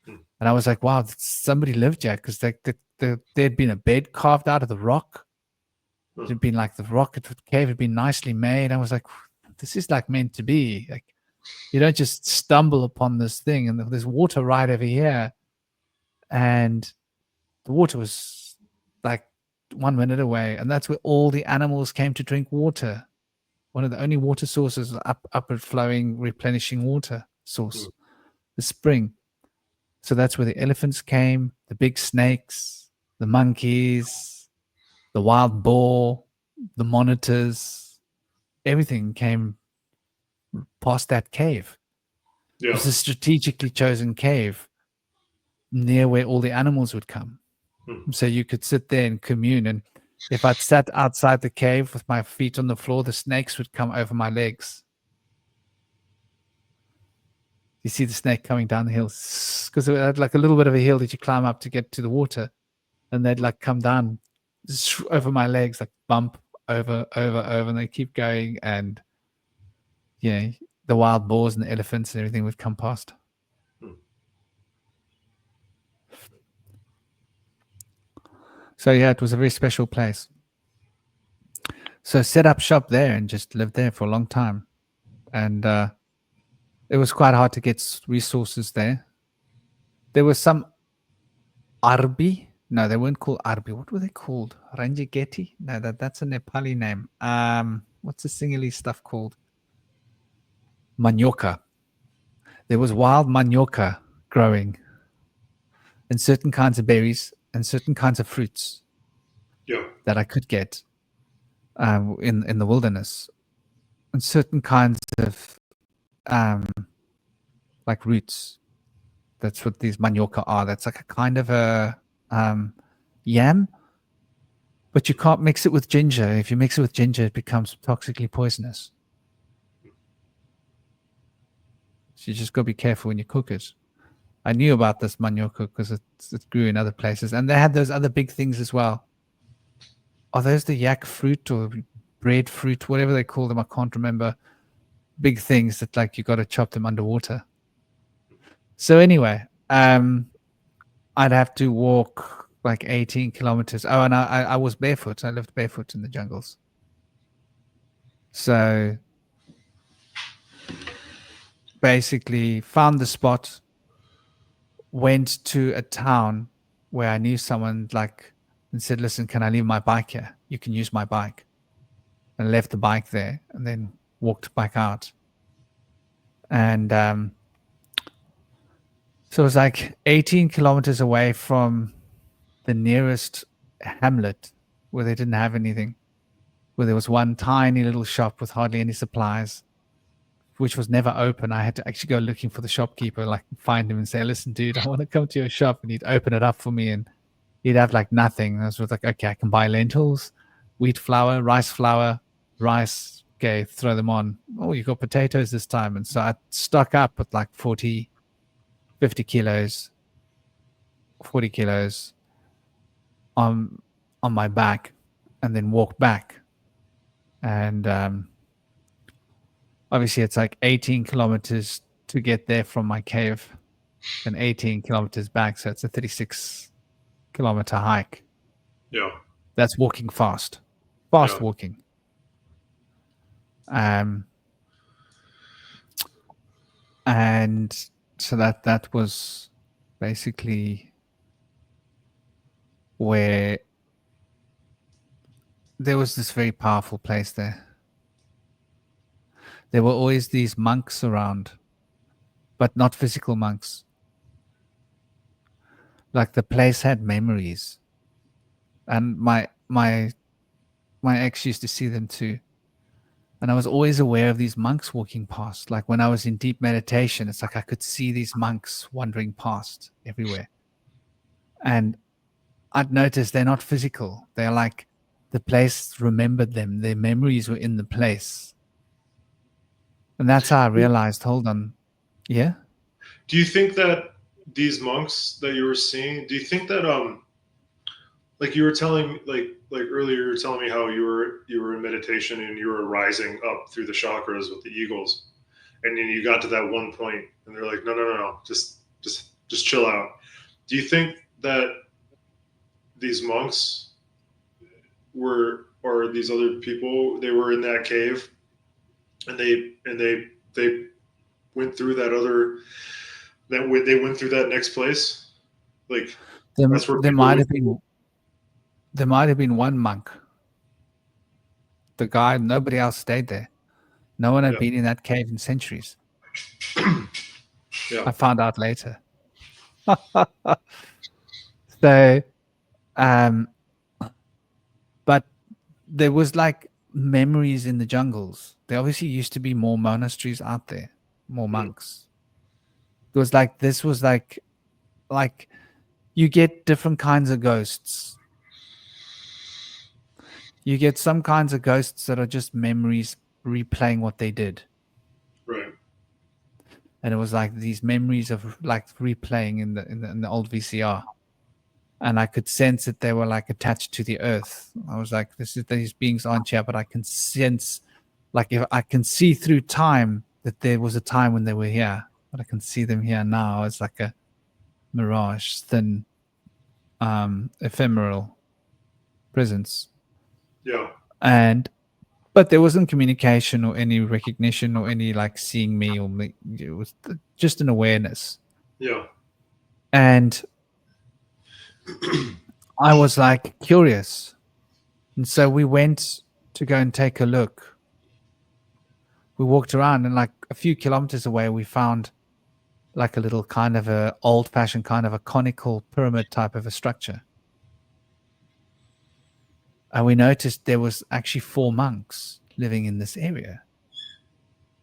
Speaker 2: Hmm.
Speaker 1: And I was like, wow, somebody lived here because there'd been a bed carved out of the rock. It had been like the rock cave had been nicely made. I was like, this is like meant to be. Like, you don't just stumble upon this thing, and there's water right over here. And the water was like 1 minute away, and that's where all the animals came to drink water. One of the only water sources, upward flowing, replenishing water source, the spring. So that's where the elephants came, the big snakes, the monkeys, the wild boar, the monitors, everything came past that cave. It
Speaker 2: Yeah.
Speaker 1: was a strategically chosen cave near where all the animals would come.
Speaker 2: Hmm.
Speaker 1: So you could sit there and commune. And if I'd sat outside the cave with my feet on the floor, the snakes would come over my legs. You see the snake coming down the hill because it had like a little bit of a hill that you climb up to get to the water. And they'd like come down over my legs, like bump over, and they keep going. And yeah, the wild boars and the elephants and everything would come past.
Speaker 2: Hmm.
Speaker 1: So yeah, it was a very special place. So set up shop there and just lived there for a long time. And it was quite hard to get resources there. There was some Arbi. No, they weren't called Arbi. What were they called? Ranjageti? No, that's a Nepali name. What's the Sinhalese stuff called? Manioka. There was wild manioka growing and certain kinds of berries and certain kinds of fruits
Speaker 2: Yeah.
Speaker 1: that I could get in the wilderness, and certain kinds of like roots. That's what these manioka are. That's like a kind of a yam, but you can't mix it with ginger. If you mix it with ginger, it becomes toxically poisonous. So you just got to be careful when you cook it. I knew about this manioka because it grew in other places, and they had those other big things as well. Are those the yak fruit or breadfruit, whatever they call them? I can't remember. Big things that like you got to chop them underwater. So anyway, I'd have to walk like 18 kilometers. Oh, and I was barefoot. I lived barefoot in the jungles. So basically found the spot, went to a town where I knew someone like and said, listen, can I leave my bike here? You can use my bike. And left the bike there and then walked back out. And so it was like 18 kilometers away from the nearest hamlet where they didn't have anything, where there was one tiny little shop with hardly any supplies, which was never open. I had to actually go looking for the shopkeeper, like find him and say, "Listen, dude, I want to come to your shop," and he'd open it up for me, and he'd have like nothing. I was like, "Okay, I can buy lentils, wheat flour, rice. Okay, throw them on. Oh, you got potatoes this time." And so I stock up with like 40, 50 kilos, 40 kilos on on my back, and then walk back. And obviously, it's like 18 kilometers to get there from my cave, and 18 kilometers back. So it's a 36-kilometer hike.
Speaker 2: Yeah.
Speaker 1: That's walking fast,
Speaker 2: Yeah.
Speaker 1: walking. Um, and so that was basically where there was this very powerful place there. There were always these monks around, but not physical monks. Like the place had memories, and my ex used to see them too. And I was always aware of these monks walking past. Like when I was in deep meditation, it's like I could see these monks wandering past everywhere. And I'd noticed they're not physical. They're like the place remembered them. Their memories were in the place. And that's how I realized, hold on. Yeah.
Speaker 2: Do you think that these monks that you were seeing, do you think that like you were telling me like earlier you were telling me how you were in meditation and you were rising up through the chakras with the eagles, and then you got to that one point and they're like, no, just chill out. Do you think that these monks were, or these other people, they were in that cave and they went through that other, they went through that next place, like
Speaker 1: There,
Speaker 2: that's where
Speaker 1: there
Speaker 2: people
Speaker 1: might
Speaker 2: would.
Speaker 1: have been there might have been one monk. The guy, nobody else stayed there. No one had
Speaker 2: Yeah.
Speaker 1: been in that cave in centuries.
Speaker 2: Yeah.
Speaker 1: I found out later. So, um, but there was like memories in the jungles. There obviously used to be more monasteries out there, more
Speaker 2: Mm.
Speaker 1: monks. It was like this was like you get different kinds of ghosts. You get some kinds of ghosts that are just memories replaying what they did.
Speaker 2: Right.
Speaker 1: And it was like these memories of like replaying in the old VCR. And I could sense that they were like attached to the earth. I was like, these beings aren't here, but I can sense, like, if I can see through time that there was a time when they were here, but I can see them here now as like a mirage, thin, ephemeral presence.
Speaker 2: Yeah.
Speaker 1: And but there wasn't communication or any recognition or any like seeing me or me. It was just an awareness.
Speaker 2: Yeah.
Speaker 1: And I was like curious. And so we went to go and take a look. We walked around, and like a few kilometers away, we found like a little kind of a old fashioned kind of a conical pyramid type of a structure. And we noticed there was actually 4 monks living in this area.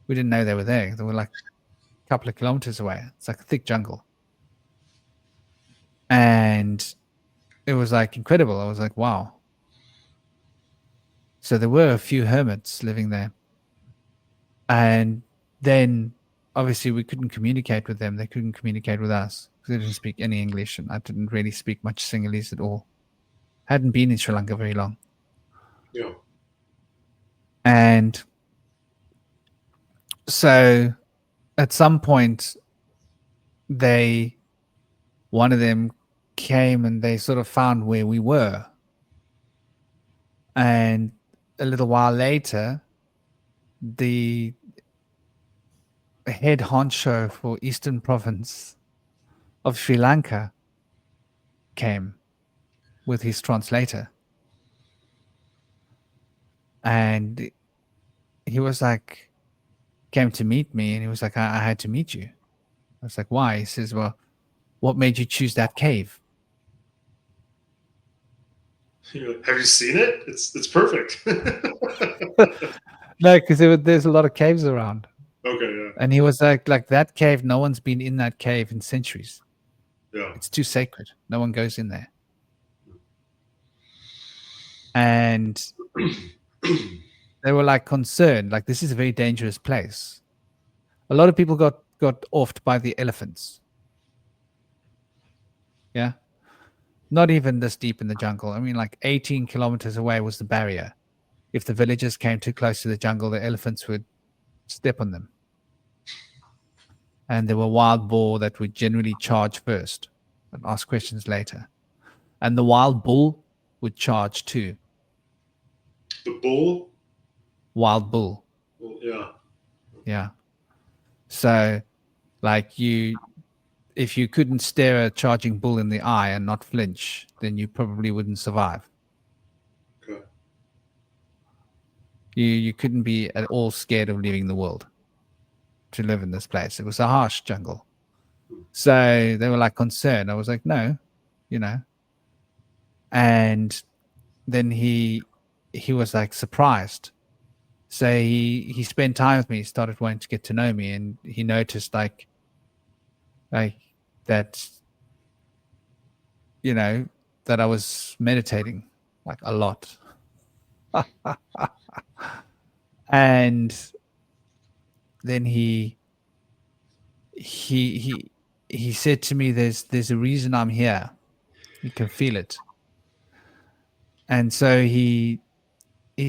Speaker 1: We didn't know they were there. They were like a couple of kilometers away. It's like a thick jungle. And it was like incredible. I was like, wow. So there were a few hermits living there. And then obviously we couldn't communicate with them. They couldn't communicate with us because they didn't speak any English, and I didn't really speak much Sinhalese at all. Hadn't been in Sri Lanka very long.
Speaker 2: Yeah.
Speaker 1: And so at some point one of them came and they sort of found where we were. And a little while later, the head honcho for Eastern Province of Sri Lanka came with his translator. And he was like, came to meet me, and he was like, I had to meet you. I was like, why? He says, well, what made you choose that cave?
Speaker 2: Have you seen it? It's perfect.
Speaker 1: No, because there's a lot of caves around.
Speaker 2: Okay, yeah,
Speaker 1: And he was like that cave, no one's been in that cave in centuries.
Speaker 2: yeah.
Speaker 1: It's too sacred. No one goes in there. And they were like concerned, like this is a very dangerous place. A lot of people got offed by the elephants. Yeah. Not even this deep in the jungle. I mean, like 18 kilometers away was the barrier. If the villagers came too close to the jungle, the elephants would step on them. And there were wild boar that would generally charge first and ask questions later. And the wild bull would charge too.
Speaker 2: The bull.
Speaker 1: Wild bull.
Speaker 2: Well, yeah.
Speaker 1: Yeah. So, like, if you couldn't stare a charging bull in the eye and not flinch, then you probably wouldn't survive.
Speaker 2: Okay.
Speaker 1: You couldn't be at all scared of leaving the world to live in this place. It was a harsh jungle. So they were like concerned. I was like, no, you know. And then he was like surprised. So he spent time with me, started wanting to get to know me, and he noticed like that, you know, that I was meditating like a lot. And then he said to me, there's a reason I'm here. You can feel it. And so he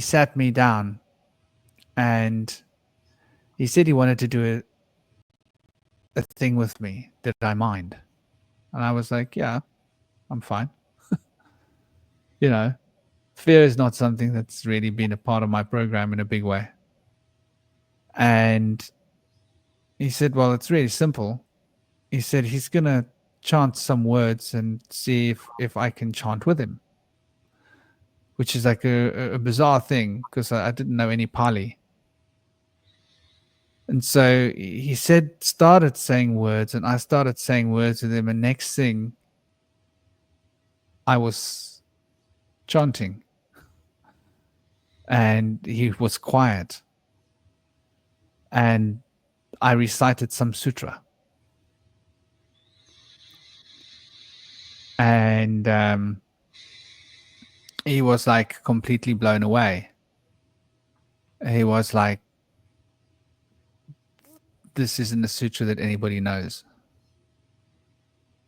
Speaker 1: sat me down, and he said he wanted to do a thing with me. Did I mind? And I was like, yeah, I'm fine. You know, fear is not something that's really been a part of my program in a big way. And he said, well, it's really simple. He said he's going to chant some words and see if I can chant with him, which is like a bizarre thing because I didn't know any Pali. And so he started saying words, and I started saying words with him. And next thing, I was chanting, and he was quiet. And I recited some sutra. And he was like completely blown away. He was like, this isn't a sutra that anybody knows.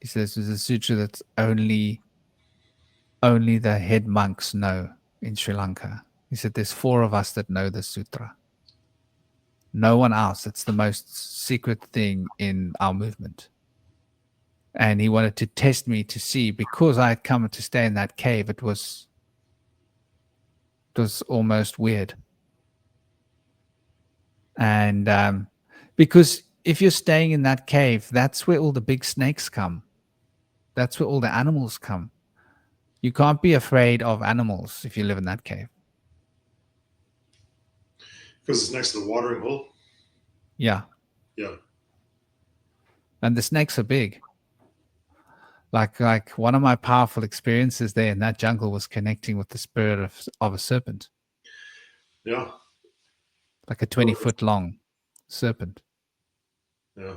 Speaker 1: He says it's a sutra that's only the head monks know in Sri Lanka. He said there's 4 of us that know the sutra. No one else. It's the most secret thing in our movement. And he wanted to test me to see, because I had come to stay in that cave, it was almost weird. And because if you're staying in that cave, that's where all the big snakes come. That's where all the animals come. You can't be afraid of animals if you live in that cave.
Speaker 2: Because it's next to the watering hole.
Speaker 1: Yeah.
Speaker 2: Yeah.
Speaker 1: And the snakes are big. Like one of my powerful experiences there in that jungle was connecting with the spirit of a serpent.
Speaker 2: Yeah.
Speaker 1: Like a 20-foot long serpent.
Speaker 2: Yeah.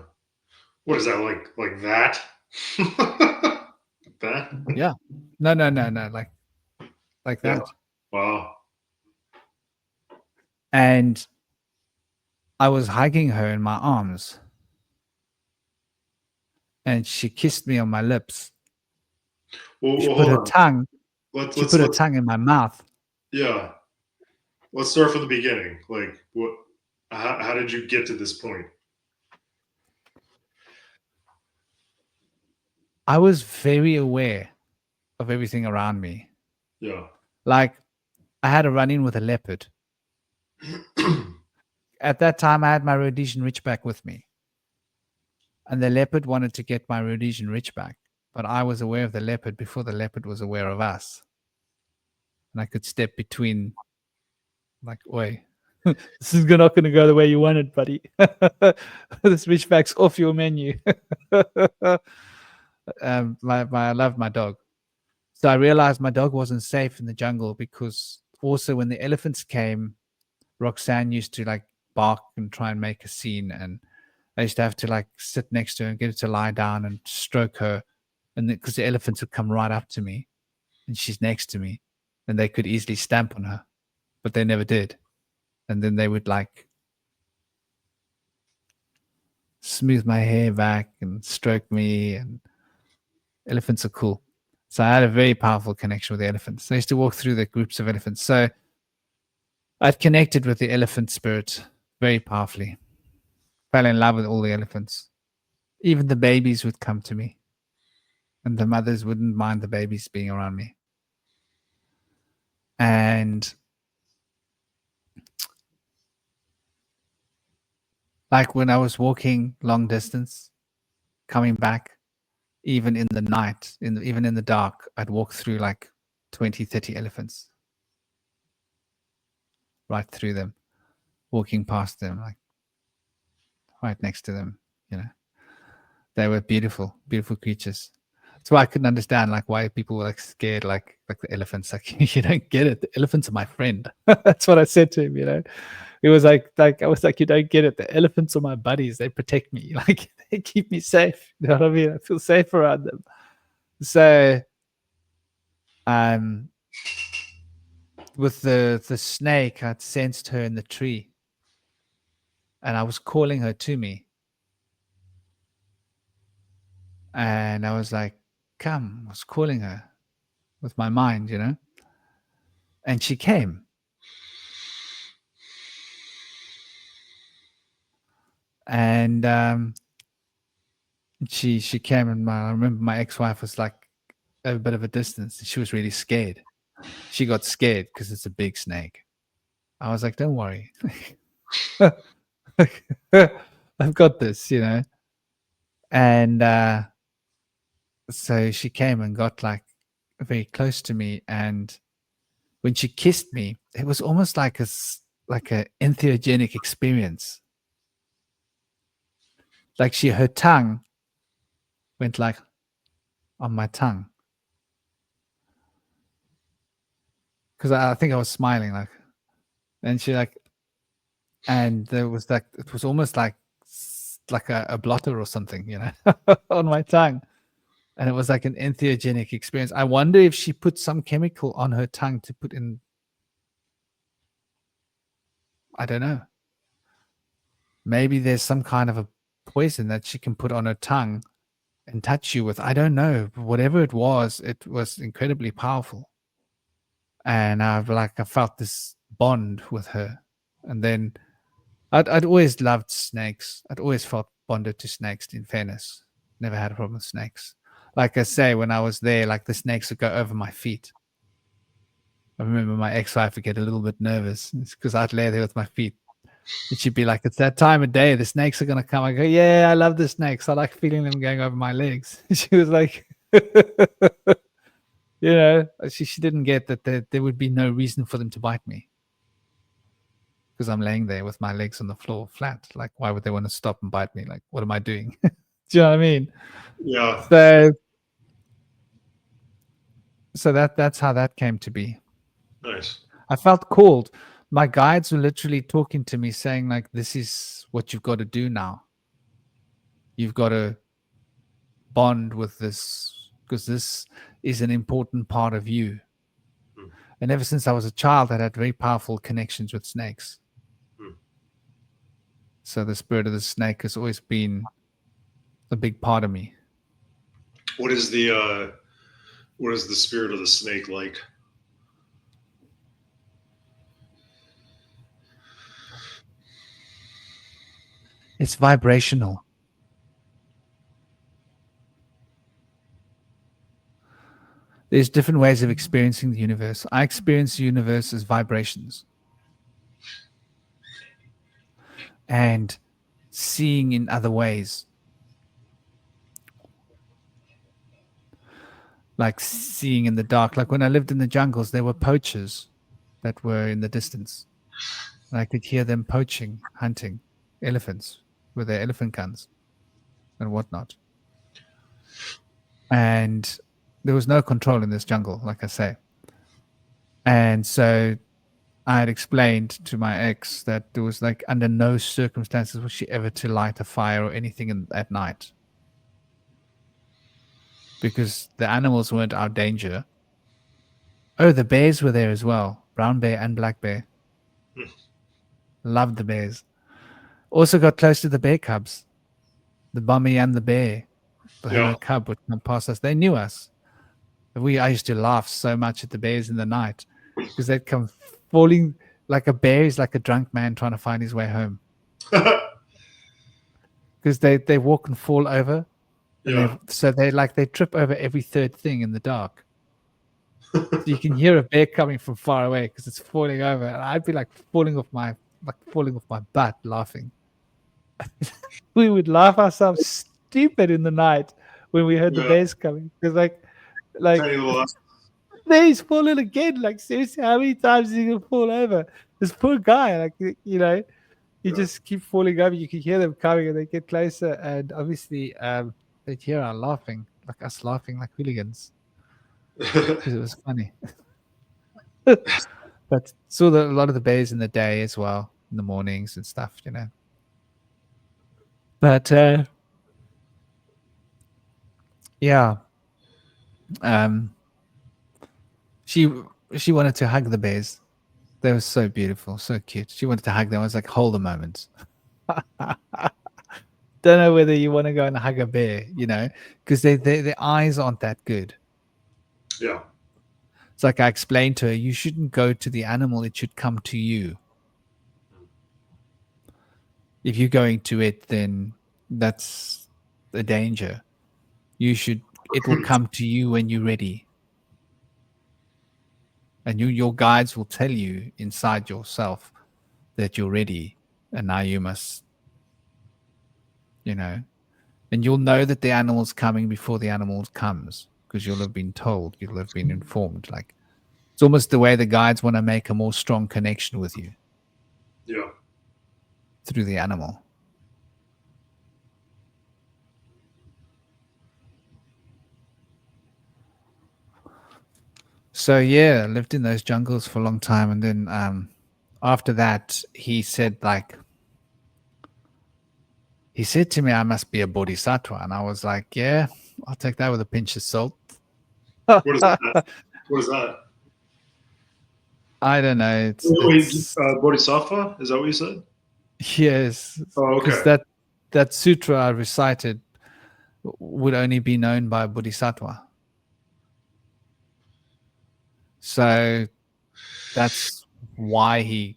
Speaker 2: What is that like? Like that? That?
Speaker 1: Yeah. No. Like
Speaker 2: Yeah.
Speaker 1: that.
Speaker 2: Wow.
Speaker 1: And I was hugging her in my arms. And she kissed me on my lips.
Speaker 2: Well,
Speaker 1: She put
Speaker 2: hold
Speaker 1: her
Speaker 2: on.
Speaker 1: tongue.
Speaker 2: Let's
Speaker 1: She put her tongue in my mouth.
Speaker 2: yeah. Let's start from the beginning. Like, what? How did you get to this point?
Speaker 1: I was very aware of everything around me.
Speaker 2: Yeah.
Speaker 1: Like, I had a run-in with a leopard. At that time, I had my Rhodesian Ridgeback with me. And the leopard wanted to get my Rhodesian Ridgeback. But I was aware of the leopard before the leopard was aware of us. And I could step between, like, oi. This is not going to go the way you want it, buddy. This switchback's off your menu. I love my dog. So I realized my dog wasn't safe in the jungle because also when the elephants came, Roxanne used to like bark and try and make a scene. And I used to have to like sit next to her and get her to lie down and stroke her. And because the elephants would come right up to me and she's next to me and they could easily stamp on her, but they never did. And then they would like smooth my hair back and stroke me. And elephants are cool. So I had a very powerful connection with the elephants. I used to walk through the groups of elephants. So I'd connected with the elephant spirit very powerfully. Fell in love with all the elephants. Even the babies would come to me. And the mothers wouldn't mind the babies being around me. And like when I was walking long distance, coming back, even in the night, even in the dark, I'd walk through like 20, 30 elephants. Right through them, walking past them, like right next to them, you know. They were beautiful, beautiful creatures. That's why I couldn't understand like why people were like scared, like the elephants. Like you don't get it. The elephants are my friend. That's what I said to him. You know, it was like I was like, you don't get it. The elephants are my buddies. They protect me. Like they keep me safe. You know what I mean? I feel safe around them. So, with the snake, I'd sensed her in the tree, and I was calling her to me, and I was like, "Come!" I was calling her with my mind, you know, and she came. And she came, and I remember my ex-wife was like a bit of a distance. She was really scared. She got scared because it's a big snake. I was like, don't worry. I've got this, you know. And so she came and got like very close to me. And when she kissed me, it was almost like a entheogenic experience. Like her tongue went like on my tongue. Because I think I was smiling, like, and she like, and there was like, it was almost like a blotter or something, you know, on my tongue, and it was like an entheogenic experience. I wonder if she put some chemical on her tongue to put in. I don't know. Maybe there's some kind of a poison that she can put on her tongue and touch you with. I don't know. But whatever it was incredibly powerful. And I felt this bond with her. And then I'd always loved snakes. I'd always felt bonded to snakes, in fairness. Never had a problem with snakes. Like I say, when I was there, like the snakes would go over my feet. I remember my ex-wife would get a little bit nervous because I'd lay there with my feet. And she'd be like, it's that time of day. The snakes are going to come. I go, yeah, I love the snakes. I like feeling them going over my legs. She was like, you know, she didn't get that there would be no reason for them to bite me. Because I'm laying there with my legs on the floor flat. Like, why would they want to stop and bite me? Like, what am I doing? Do you know what I mean?
Speaker 2: Yeah.
Speaker 1: So that's how that came to be.
Speaker 2: Nice.
Speaker 1: I felt called. My guides were literally talking to me saying, like, this is what you've got to do now. You've got to bond with this because this is an important part of you. And ever since I was a child, I had very powerful connections with snakes. So the spirit of the snake has always been a big part of me.
Speaker 2: What is the spirit of the snake like?
Speaker 1: It's vibrational. There's different ways of experiencing the universe. I experience the universe as vibrations. And seeing in other ways. Like seeing in the dark. Like when I lived in the jungles, there were poachers that were in the distance. And I could hear them poaching, hunting elephants with their elephant guns and whatnot. And there was no control in this jungle, like I say. And so I had explained to my ex that there was like under no circumstances was she ever to light a fire or anything at night, because the animals weren't our danger. Oh, the bears were there as well, brown bear and black bear. Loved the bears. Also got close to the bear cubs, the bummy and the bear.
Speaker 2: Yeah.
Speaker 1: Her cub would come past us. They knew us. I used to laugh so much at the bears in the night because they'd come falling like a bear is like a drunk man trying to find his way home. Because they walk and fall over, and
Speaker 2: Yeah.
Speaker 1: they trip over every third thing in the dark. So you can hear a bear coming from far away because it's falling over, and I'd be like falling off my butt laughing. We would laugh ourselves stupid in the night when we heard the
Speaker 2: Yeah.
Speaker 1: bears coming, because like
Speaker 2: Tiny little
Speaker 1: there he's falling again. Like, seriously, how many times is he gonna fall over? This poor guy, like, you know, he just keep falling over. You can hear them coming, and they get closer, and obviously, they'd hear our laughing, like us laughing like hooligans, because it was funny. But saw a lot of the bears in the day as well, in the mornings and stuff, you know. But yeah, um, she she wanted to hug the bears. They were so beautiful, so cute. She wanted to hug them. I was like, hold a moment. Don't know whether you want to go and hug a bear, you know, because their eyes aren't that good.
Speaker 2: Yeah.
Speaker 1: It's like I explained to her, you shouldn't go to the animal; it should come to you. If you're going to it, then that's the danger. It will come to you when you're ready, and your guides will tell you inside yourself that you're ready, and now you must, you know. And you'll know that the animal's coming before the animal comes, because you'll have been told, you'll have been informed. Like, it's almost the way the guides want to make a more strong connection with you
Speaker 2: Yeah.
Speaker 1: through the animal. So yeah, I lived in those jungles for a long time, and then after that, he said to me, I must be a bodhisattva, and I was like, yeah, I'll take that with a pinch of salt.
Speaker 2: What is that? What is that?
Speaker 1: I don't know.
Speaker 2: Wait,
Speaker 1: It's
Speaker 2: Bodhisattva? Is that what you said?
Speaker 1: yes,
Speaker 2: Oh,
Speaker 1: because
Speaker 2: okay.
Speaker 1: that sutra I recited would only be known by a bodhisattva. So that's why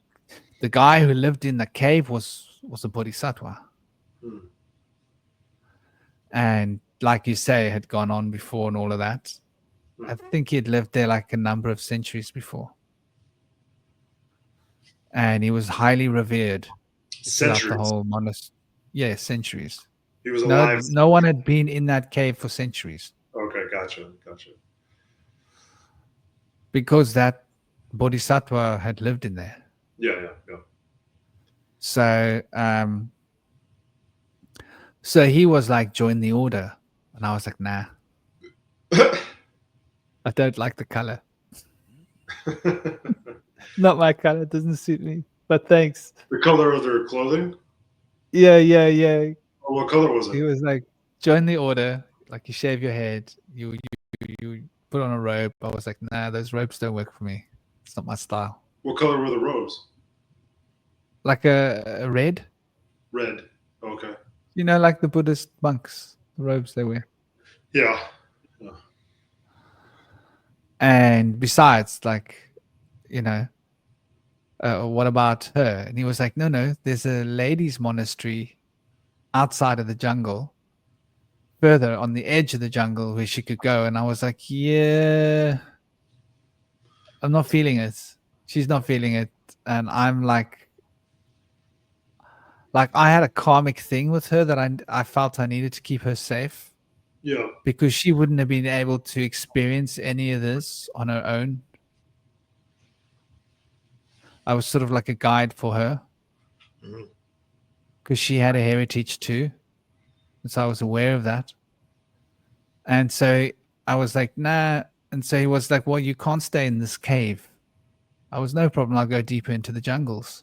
Speaker 1: the guy who lived in the cave was a bodhisattva.
Speaker 2: Hmm.
Speaker 1: And like you say, had gone on before and all of that. I think he'd lived there like a number of centuries before. And he was highly revered throughout the
Speaker 2: Centuries.
Speaker 1: whole monastery. Yeah, centuries.
Speaker 2: He was
Speaker 1: No,
Speaker 2: alive.
Speaker 1: no one had been in that cave for centuries,
Speaker 2: Okay, gotcha.
Speaker 1: because that bodhisattva had lived in there.
Speaker 2: Yeah.
Speaker 1: So, so he was like, join the order. And I was like, nah, I don't like the color. Not my color. It doesn't suit me. But thanks.
Speaker 2: The color of their clothing?
Speaker 1: Yeah.
Speaker 2: Oh, what color was
Speaker 1: He
Speaker 2: it?
Speaker 1: was like, join the order. Like, you shave your head. You put on a robe. I was like, nah, those robes don't work for me. It's not my style.
Speaker 2: What color were the robes?
Speaker 1: Like a red.
Speaker 2: Red. Okay.
Speaker 1: You know, like the Buddhist monks, the robes they wear.
Speaker 2: Yeah.
Speaker 1: And besides, like, you know, what about her? And he was like, no, there's a ladies' monastery outside of the jungle, further on the edge of the jungle where she could go. And I was like, yeah, I'm not feeling it. She's not feeling it. And I'm like I had a karmic thing with her that I felt I needed to keep her safe,
Speaker 2: Yeah.
Speaker 1: because she wouldn't have been able to experience any of this on her own. I was sort of like a guide for her
Speaker 2: Mhm.
Speaker 1: because she had a heritage too. And so I was aware of that. And so I was like, nah. And so he was like, well, you can't stay in this cave. I was no problem. I'll go deeper into the jungles.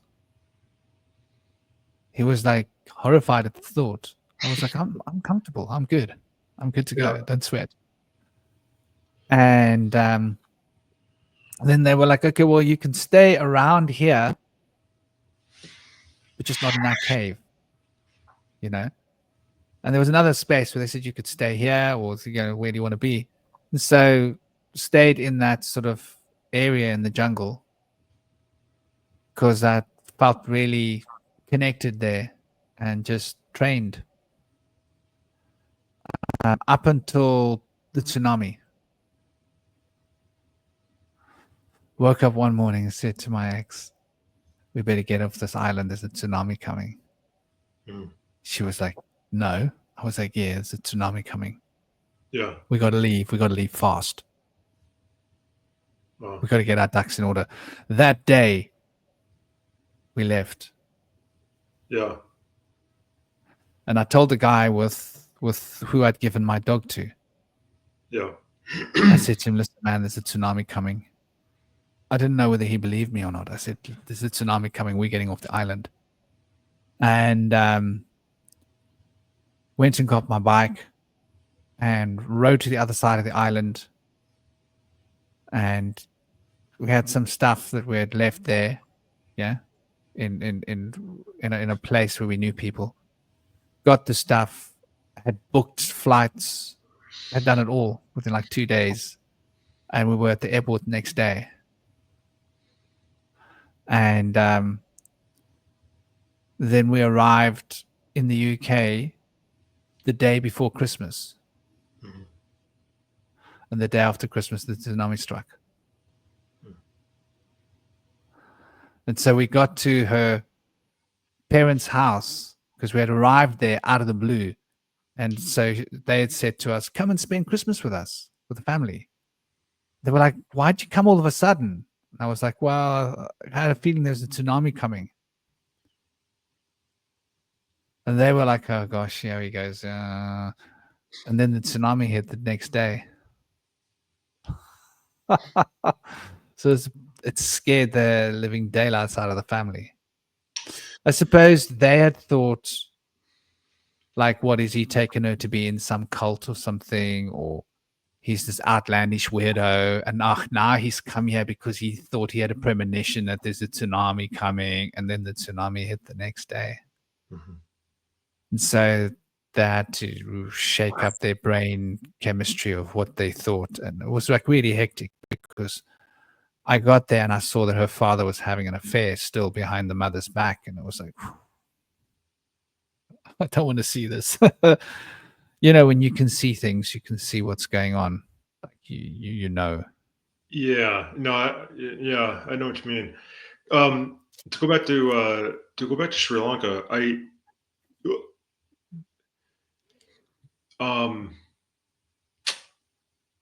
Speaker 1: He was like horrified at the thought. I was like, I'm comfortable. I'm good. I'm good to
Speaker 2: Yeah.
Speaker 1: go. Don't sweat. And then they were like, okay, well, you can stay around here, but just not in that cave, you know? And there was another space where they said you could stay here or, where do you want to be? And so stayed in that sort of area in the jungle because I felt really connected there and just trained up until the tsunami. Woke up one morning and said to my ex, we better get off this island. There's a tsunami coming.
Speaker 2: Mhm.
Speaker 1: She was like, no. I was like, yeah, there's a tsunami coming.
Speaker 2: Yeah.
Speaker 1: We got to leave. We got to leave fast.
Speaker 2: Wow.
Speaker 1: We got to get our ducks in order. That day, we left.
Speaker 2: Yeah.
Speaker 1: And I told the guy with who I'd given my dog to.
Speaker 2: Yeah.
Speaker 1: I said to him, listen, man, there's a tsunami coming. I didn't know whether he believed me or not. I said, there's a tsunami coming. We're getting off the island. And went and got my bike and rode to the other side of the island. And we had some stuff that we had left there. Yeah. In a place where we knew people. Got the stuff, had booked flights, had done it all within like 2 days. And we were at the airport the next day. And then we arrived in the UK the day before Christmas.
Speaker 2: Mhm.
Speaker 1: And the day after Christmas, the tsunami struck. And so we got to her parents' house because we had arrived there out of the blue. And so they had said to us, come and spend Christmas with us, with the family. They were like, why'd you come all of a sudden? And I was like, well, I had a feeling there was a tsunami coming. And they were like, oh gosh, here he goes. And then the tsunami hit the next day. So it's scared the living daylights out of the family. I suppose they had thought, like, what is he taking her to be in some cult or something? Or he's this outlandish weirdo. And now he's come here because he thought he had a premonition that there's a tsunami coming. And then the tsunami hit the next day.
Speaker 2: Mhm.
Speaker 1: And so they had to shake up their brain chemistry of what they thought. And it was like really hectic because I got there and I saw that her father was having an affair still behind the mother's back. And it was like, I don't want to see this. When you can see things, you can see what's going on. Like you know.
Speaker 2: Yeah. No. Yeah. I know what you mean. To go back to Sri Lanka, um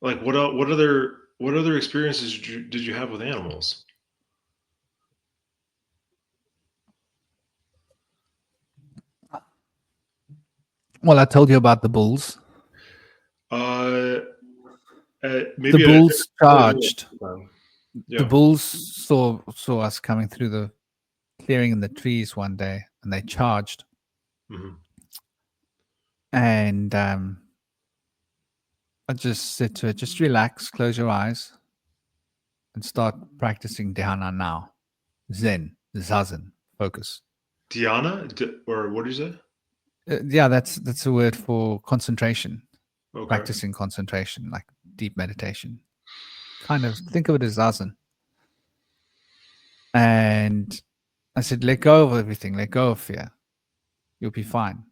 Speaker 2: like what other experiences did you have with animals?
Speaker 1: Well, I told you about the bulls.
Speaker 2: Uh,
Speaker 1: The
Speaker 2: maybe at
Speaker 1: bulls
Speaker 2: a
Speaker 1: charged.
Speaker 2: time.
Speaker 1: The
Speaker 2: Yeah.
Speaker 1: bulls saw us coming through the clearing in the trees one day, and they charged.
Speaker 2: Mhm.
Speaker 1: And I just said to her, just relax, close your eyes, and start practicing dhyana now. Zen, zazen, focus.
Speaker 2: Diana, or what did you say?
Speaker 1: Yeah, that's a word for concentration,
Speaker 2: Okay.
Speaker 1: practicing concentration, like deep meditation. Kind of think of it as zazen. And I said, let go of everything, let go of fear. You'll be fine.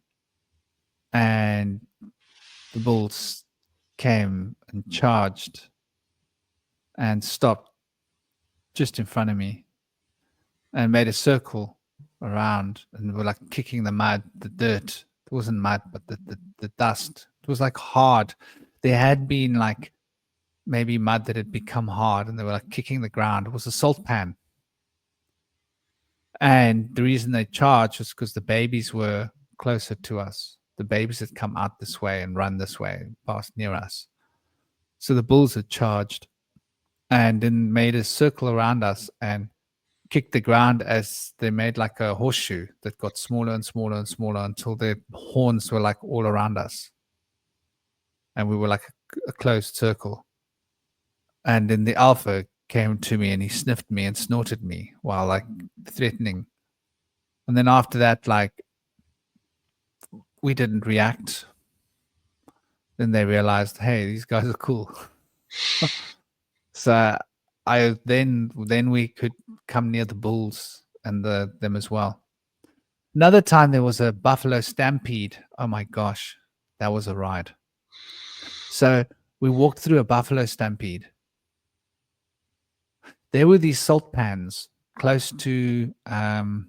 Speaker 1: And the bulls came and charged and stopped just in front of me and made a circle around and were like kicking the mud, the dirt. It wasn't mud, but the dust. It was like hard. There had been like maybe mud that had become hard and they were like kicking the ground. It was a salt pan. And the reason they charged was because the babies were closer to us. The babies had come out this way and run this way, past near us. So the bulls had charged and then made a circle around us and kicked the ground as they made like a horseshoe that got smaller and smaller and smaller until their horns were like all around us. And we were like a closed circle. And then the alpha came to me and he sniffed me and snorted me while like threatening. And then after that, like, we didn't react. Then they realized, hey, these guys are cool. So then we could come near the bulls and them as well. Another time there was a buffalo stampede. Oh my gosh, that was a ride. So we walked through a buffalo stampede. There were these salt pans close to Okanda.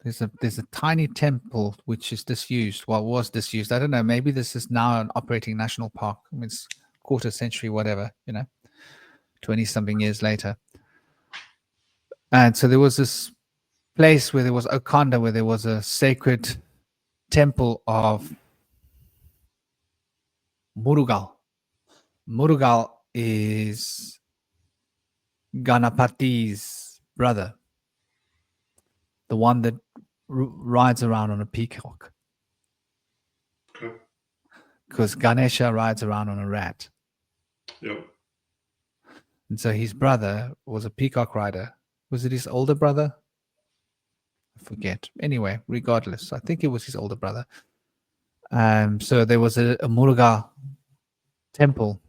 Speaker 1: There's a tiny temple which is disused. Well, was disused. I don't know. Maybe this is now an operating national park. I mean, it's quarter century, whatever, 20 something years later. And so there was this place where there was Okanda, where there was a sacred temple of Murugal. Murugal is Ganapati's brother, the one that rides around on a peacock.
Speaker 2: Okay.
Speaker 1: Because Ganesha rides around on a rat.
Speaker 2: Yep.
Speaker 1: And so his brother was a peacock rider. Was it his older brother? I forget. Anyway, regardless, I think it was his older brother. So there was a Muruga temple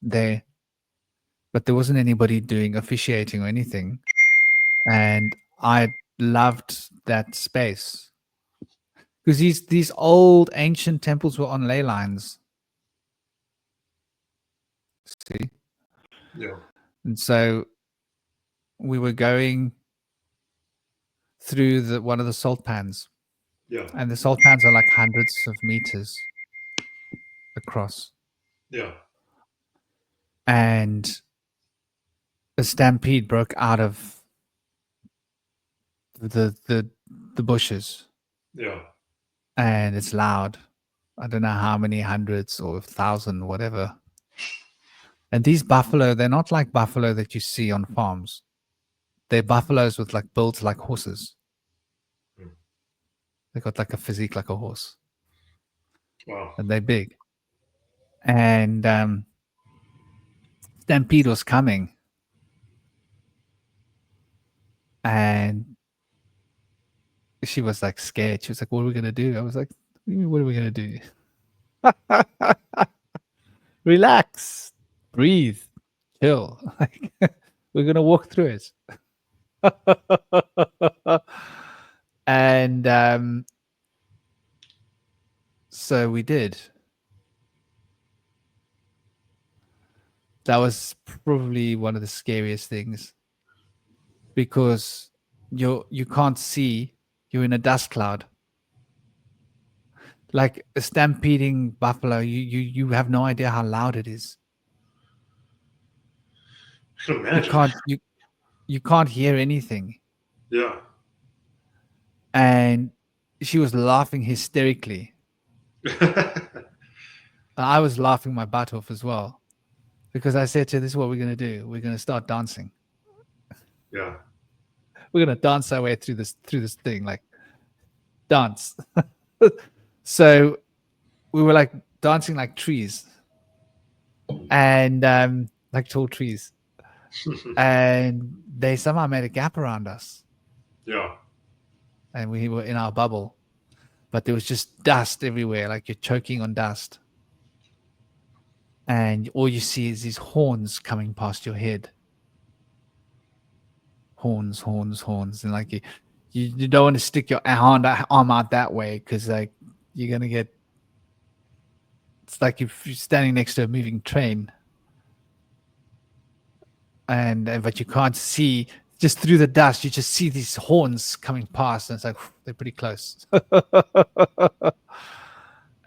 Speaker 1: there, but there wasn't anybody doing officiating or anything. And I loved that space because these old ancient temples were on ley lines. See?
Speaker 2: Yeah.
Speaker 1: And so we were going through one of the salt pans.
Speaker 2: Yeah.
Speaker 1: And the salt pans are like hundreds of meters across.
Speaker 2: Yeah.
Speaker 1: And a stampede broke out of the bushes.
Speaker 2: Yeah.
Speaker 1: And it's loud. I don't know how many hundreds or 1,000, whatever. And these buffalo, they're not like buffalo that you see on farms. They're buffaloes with like builds like horses. They got like a physique like a horse.
Speaker 2: Wow.
Speaker 1: And they're big. And stampede was coming. And she was like scared. She was like, what are we going to do? I was like, what are we going to do? Relax, breathe, chill. We're going to walk through it. And so we did. That was probably one of the scariest things because you can't see. You're in a dust cloud. Like a stampeding buffalo, you have no idea how loud it is.
Speaker 2: I can imagine.
Speaker 1: You can't hear anything.
Speaker 2: Yeah.
Speaker 1: And she was laughing hysterically. I was laughing my butt off as well. Because I said to her, this is what we're going to do. We're going to start dancing.
Speaker 2: Yeah.
Speaker 1: We're going to dance our way through this thing, like dance. So we were like dancing like trees and like tall trees. And they somehow made a gap around us.
Speaker 2: Yeah.
Speaker 1: And we were in our bubble. But there was just dust everywhere, like you're choking on dust. And all you see is these horns coming past your head. Horns. And like you don't want to stick your arm out that way because like you're going to get... It's like if you're standing next to a moving train. But you can't see... Just through the dust, you just see these horns coming past, and it's like they're pretty close.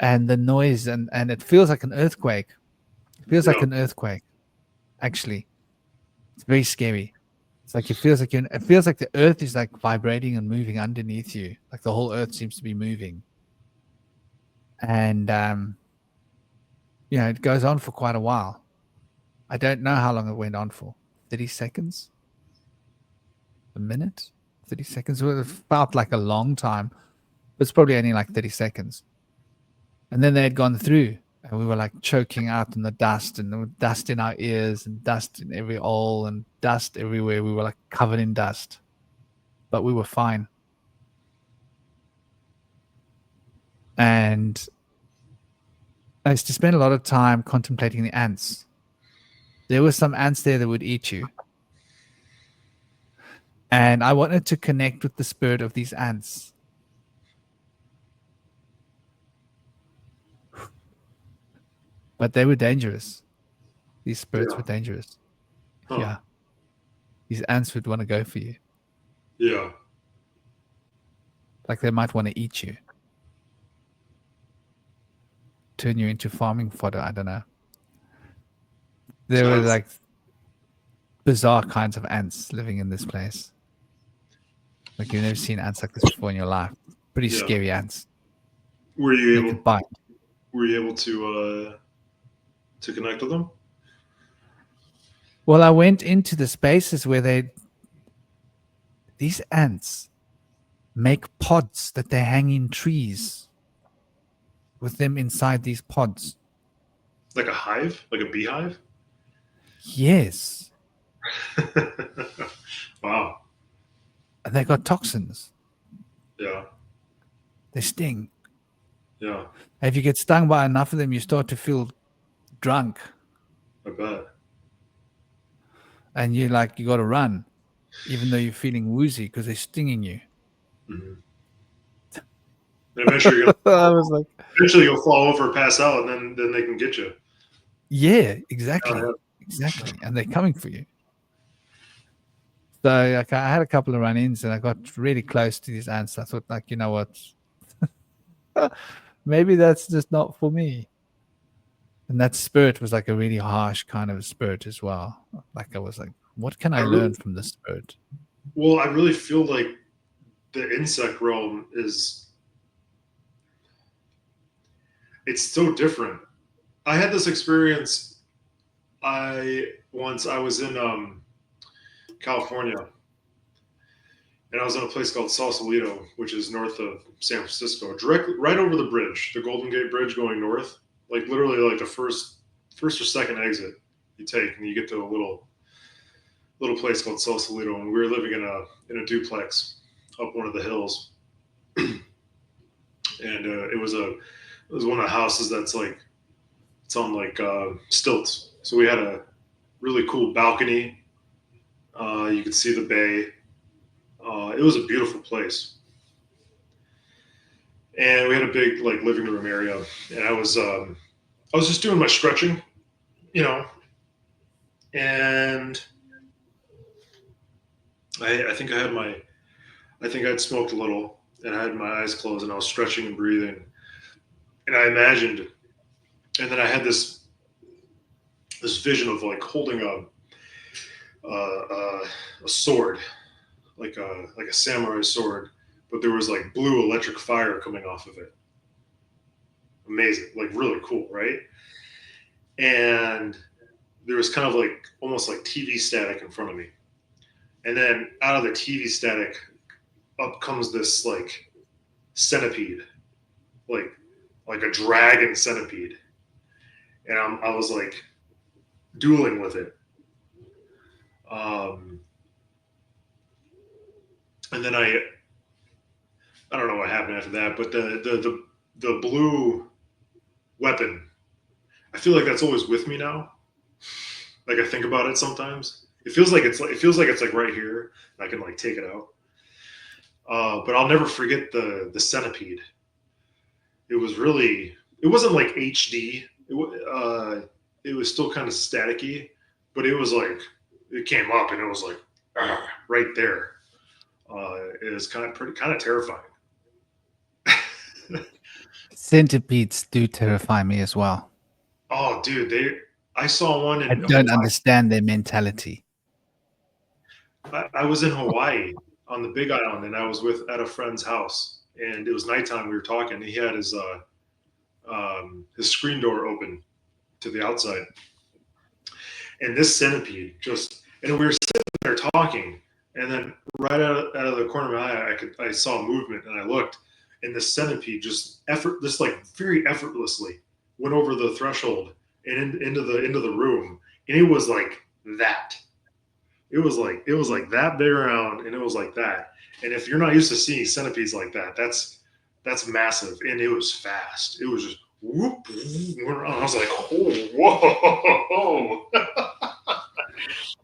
Speaker 1: And the noise, and it feels like an earthquake. It feels like an earthquake, actually. It's very scary. It's like it feels like the earth is like vibrating and moving underneath you. Like the whole earth seems to be moving. And it goes on for quite a while. I don't know how long it went on for. 30 seconds? A minute? 30 seconds? Well, it felt like a long time. But it's probably only like 30 seconds. And then they had gone through, and we were like choking out in the dust, and there was dust in our ears, and dust in every hole, and dust everywhere. We were like covered in dust, but we were fine. And I used to spend a lot of time contemplating the ants. There were some ants there that would eat you. And I wanted to connect with the spirit of these ants. But they were dangerous. These spirits were dangerous.
Speaker 2: Huh.
Speaker 1: Yeah. These ants would want to go for you.
Speaker 2: Yeah.
Speaker 1: Like they might want to eat you. Turn you into farming fodder. I don't know. There were like bizarre kinds of ants living in this place. Like you've never seen ants like this before in your life. Pretty scary ants.
Speaker 2: Were you
Speaker 1: They could bite.
Speaker 2: Were you able to connect with them?
Speaker 1: Well, I went into the spaces where these ants make pods that they hang in trees with them inside these pods.
Speaker 2: Like a hive? Like a beehive?
Speaker 1: Yes.
Speaker 2: Wow.
Speaker 1: And they got toxins.
Speaker 2: Yeah.
Speaker 1: They sting.
Speaker 2: Yeah.
Speaker 1: If you get stung by enough of them, you start to feel drunk.
Speaker 2: I bet.
Speaker 1: And you got to run, even though you're feeling woozy because they're stinging you.
Speaker 2: Mm-hmm. And eventually, you'll fall over, pass out, and then they can get you.
Speaker 1: Yeah, exactly. Exactly. And they're coming for you. So I had a couple of run-ins and I got really close to these ants. I thought, you know what? Maybe that's just not for me. And that spirit was like a really harsh kind of spirit as well. Like I was like, what can I learn from this spirit?
Speaker 2: Well, I really feel like the insect realm it's so different. I had this experience. I was in California, and I was in a place called Sausalito, which is north of San Francisco, right over the bridge, the Golden Gate Bridge going north. Like literally, like the first or second exit you take, and you get to a little place called Sausalito, and we were living in a duplex up one of the hills, and it was one of the houses that's like it's on like stilts. So we had a really cool balcony. You could see the bay. It was a beautiful place, and we had a big like living room area. And I was just doing my stretching, and I think I'd smoked a little, and I had my eyes closed, and I was stretching and breathing, and I imagined, and then I had this vision of like holding a sword, like a samurai sword, but there was like blue electric fire coming off of it. Amazing, like really cool, right? And there was kind of like almost like TV static in front of me. And then out of the TV static, up comes this like centipede, like a dragon centipede. And I was like dueling with it. And then I don't know what happened after that, but the blue weapon, I feel like that's always with me now. Like I think about it sometimes. It feels like it's like right here. And I can like take it out. But I'll never forget the centipede. It wasn't like HD. It was still kind of staticky, but it was like it came up and it was like right there. It was kind of terrifying.
Speaker 1: Centipedes do terrify me as well.
Speaker 2: Oh, dude, I saw one.
Speaker 1: I don't understand their mentality.
Speaker 2: I was in Hawaii on the Big Island, and I was at a friend's house, and it was nighttime. We were talking. He had his screen door open to the outside, and this centipede and we were sitting there talking, and then right out of the corner of my eye, I saw movement, and I looked, and the centipede just like very effortlessly went over the threshold and into the room, and it was like that. It was like that big around, and it was like that. And if you're not used to seeing centipedes like that, that's massive, and it was fast. It was just whoop. I was like, oh, whoa.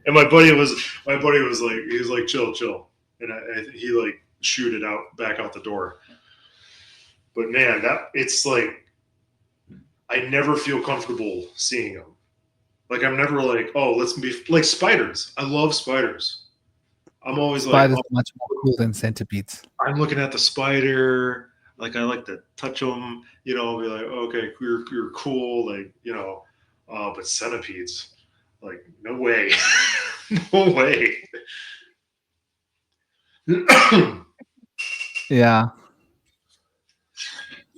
Speaker 2: And my buddy was like, he was like, chill, and he like shooed it back out the door. But man, it's like I never feel comfortable seeing them. Like I'm never like, oh, let's be like spiders. I love spiders. I'm always
Speaker 1: Spiders
Speaker 2: like,
Speaker 1: are much more cool than centipedes.
Speaker 2: I'm looking at the spider. Like I like to touch them, be like, okay, you're cool, like but centipedes, like no way, no way.
Speaker 1: Yeah.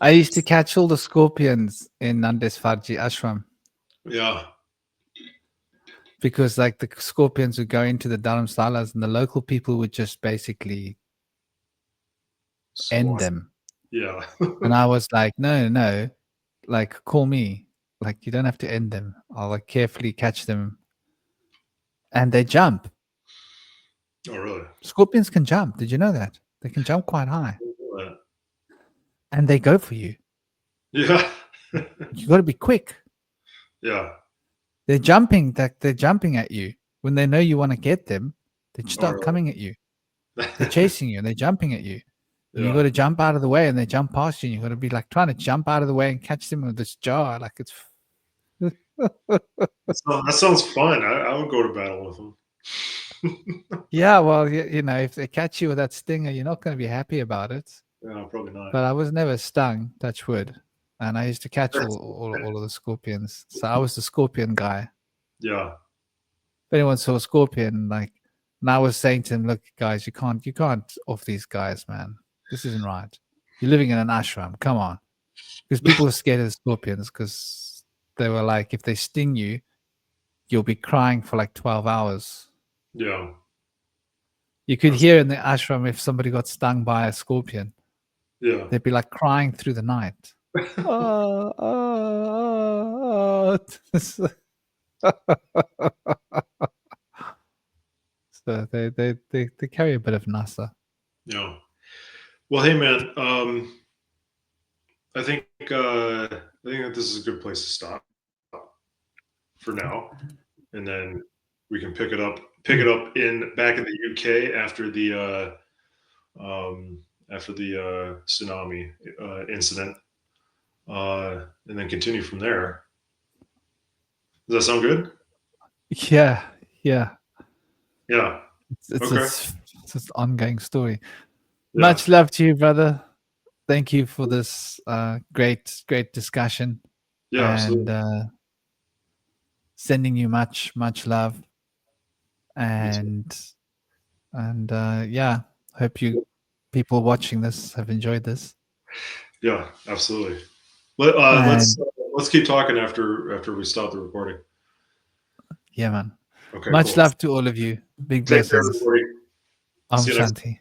Speaker 1: I used to catch all the scorpions in Nandesfarji ashram
Speaker 2: Yeah,
Speaker 1: because like the scorpions would go into the dharamsalas and the local people would just basically end them.
Speaker 2: Yeah.
Speaker 1: And I was like, no, like call me. Like you don't have to end them. I'll like carefully catch them. And they jump.
Speaker 2: Oh, really?
Speaker 1: Scorpions can jump. Did you know that? They can jump quite high. And they go for you.
Speaker 2: Yeah.
Speaker 1: You got to be quick.
Speaker 2: Yeah.
Speaker 1: They're jumping at you. When they know you want to get them, they start coming at you. They're chasing you and they're jumping at you. And you got to jump out of the way and they jump past you. And you got to be like trying to jump out of the way and catch them with this jar. Like it's.
Speaker 2: That sounds fun. I would go to battle with them.
Speaker 1: Yeah, well, if they catch you with that stinger, you're not going to be happy about it.
Speaker 2: No, probably not.
Speaker 1: But I was never stung, touch wood. And I used to catch all of the scorpions. So I was the scorpion guy.
Speaker 2: Yeah.
Speaker 1: If anyone saw a scorpion, and I was saying to him, look, guys, you can't off these guys, man. This isn't right. You're living in an ashram. Come on. Because people were scared of the scorpions because they were like, if they sting you, you'll be crying for like 12 hours.
Speaker 2: Yeah.
Speaker 1: You could hear in the ashram if somebody got stung by a scorpion.
Speaker 2: Yeah.
Speaker 1: They'd be like crying through the night. So they carry a bit of nasa.
Speaker 2: Yeah. Well, hey man, I think that this is a good place to stop for now, and then we can pick it up back in the UK after the tsunami incident, and then continue from there. Does that sound good?
Speaker 1: Yeah. It's an ongoing story. Yeah. Much love to you, brother. Thank you for this great discussion.
Speaker 2: Yeah,
Speaker 1: and
Speaker 2: absolutely.
Speaker 1: Sending you much love, and yeah, hope people watching this have enjoyed this.
Speaker 2: Yeah, absolutely. Let's keep talking after we stop the recording.
Speaker 1: Yeah, man.
Speaker 2: Okay.
Speaker 1: Much love to all of you. Big blessings.
Speaker 2: Take care, everybody.
Speaker 1: Om Shanti.